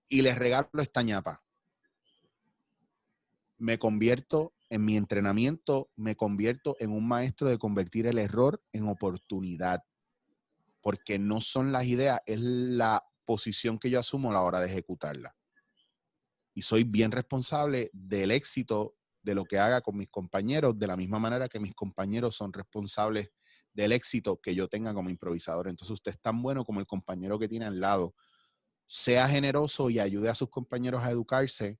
Y les regalo esta ñapa. Me convierto en mi entrenamiento, me convierto en un maestro de convertir el error en oportunidad. Porque no son las ideas, es la posición que yo asumo a la hora de ejecutarla. Y soy bien responsable del éxito de lo que haga con mis compañeros, de la misma manera que mis compañeros son responsables del éxito que yo tenga como improvisador. Entonces usted es tan bueno como el compañero que tiene al lado. Sea generoso y ayude a sus compañeros a educarse,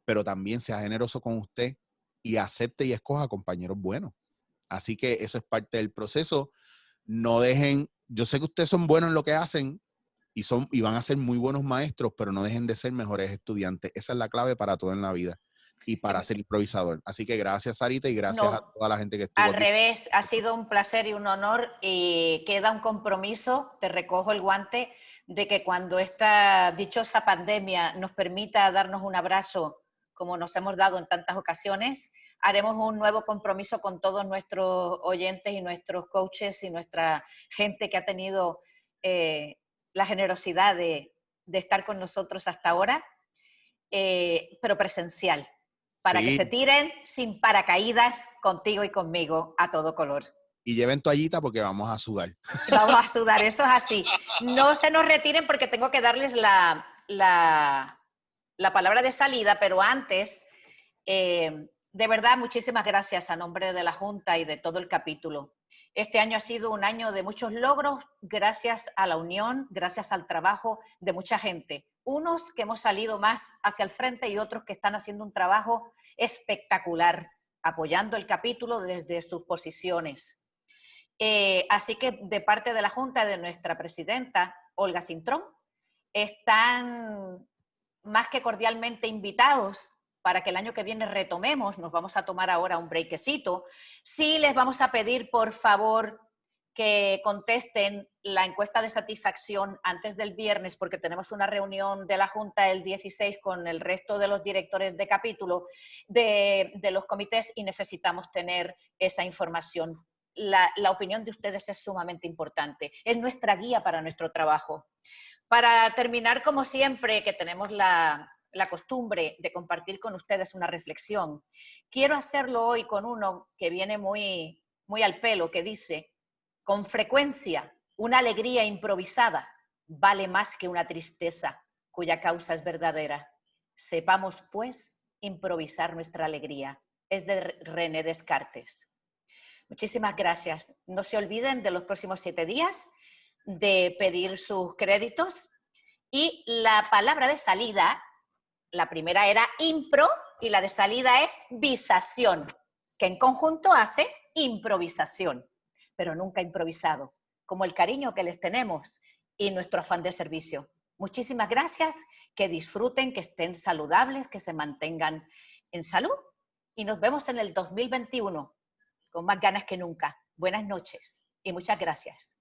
pero también sea generoso con usted y acepte y escoja compañeros buenos. Así que eso es parte del proceso. No dejen, yo sé que ustedes son buenos en lo que hacen y van a ser muy buenos maestros, pero no dejen de ser mejores estudiantes. Esa es la clave para todo en la vida y para ser improvisador. Así que gracias, Sarita, y gracias a toda la gente que estuvo Al aquí. revés, ha sido un placer y un honor y queda un compromiso, te recojo el guante, de que cuando esta dichosa pandemia nos permita darnos un abrazo como nos hemos dado en tantas ocasiones, haremos un nuevo compromiso con todos nuestros oyentes y nuestros coaches y nuestra gente que ha tenido la generosidad de estar con nosotros hasta ahora, pero presencial, para que se tiren sin paracaídas contigo y conmigo a todo color. Y lleven toallita porque vamos a sudar. Vamos a sudar, eso es así. No se nos retiren porque tengo que darles la palabra de salida, pero antes, de verdad, muchísimas gracias a nombre de la Junta y de todo el capítulo. Este año ha sido un año de muchos logros, gracias a la unión, gracias al trabajo de mucha gente. Unos que hemos salido más hacia el frente y otros que están haciendo un trabajo espectacular, apoyando el capítulo desde sus posiciones. Así que de parte de la Junta y de nuestra presidenta, Olga Cintrón, están más que cordialmente invitados para que el año que viene retomemos. Nos vamos a tomar ahora un breakcito. Sí les vamos a pedir, por favor, que contesten la encuesta de satisfacción antes del viernes, porque tenemos una reunión de la Junta el 16 con el resto de los directores de capítulo de los comités y necesitamos tener esa información. La opinión de ustedes es sumamente importante. Es nuestra guía para nuestro trabajo. Para terminar, como siempre, que tenemos la costumbre de compartir con ustedes una reflexión, quiero hacerlo hoy con uno que viene muy, muy al pelo, que dice: con frecuencia, una alegría improvisada vale más que una tristeza cuya causa es verdadera. Sepamos, pues, improvisar nuestra alegría. Es de René Descartes. Muchísimas gracias. No se olviden de los próximos 7 días de pedir sus créditos. Y la palabra de salida, la primera era impro y la de salida es visación, que en conjunto hace improvisación, pero nunca improvisado, como el cariño que les tenemos y nuestro afán de servicio. Muchísimas gracias, que disfruten, que estén saludables, que se mantengan en salud y nos vemos en el 2021 con más ganas que nunca. Buenas noches y muchas gracias.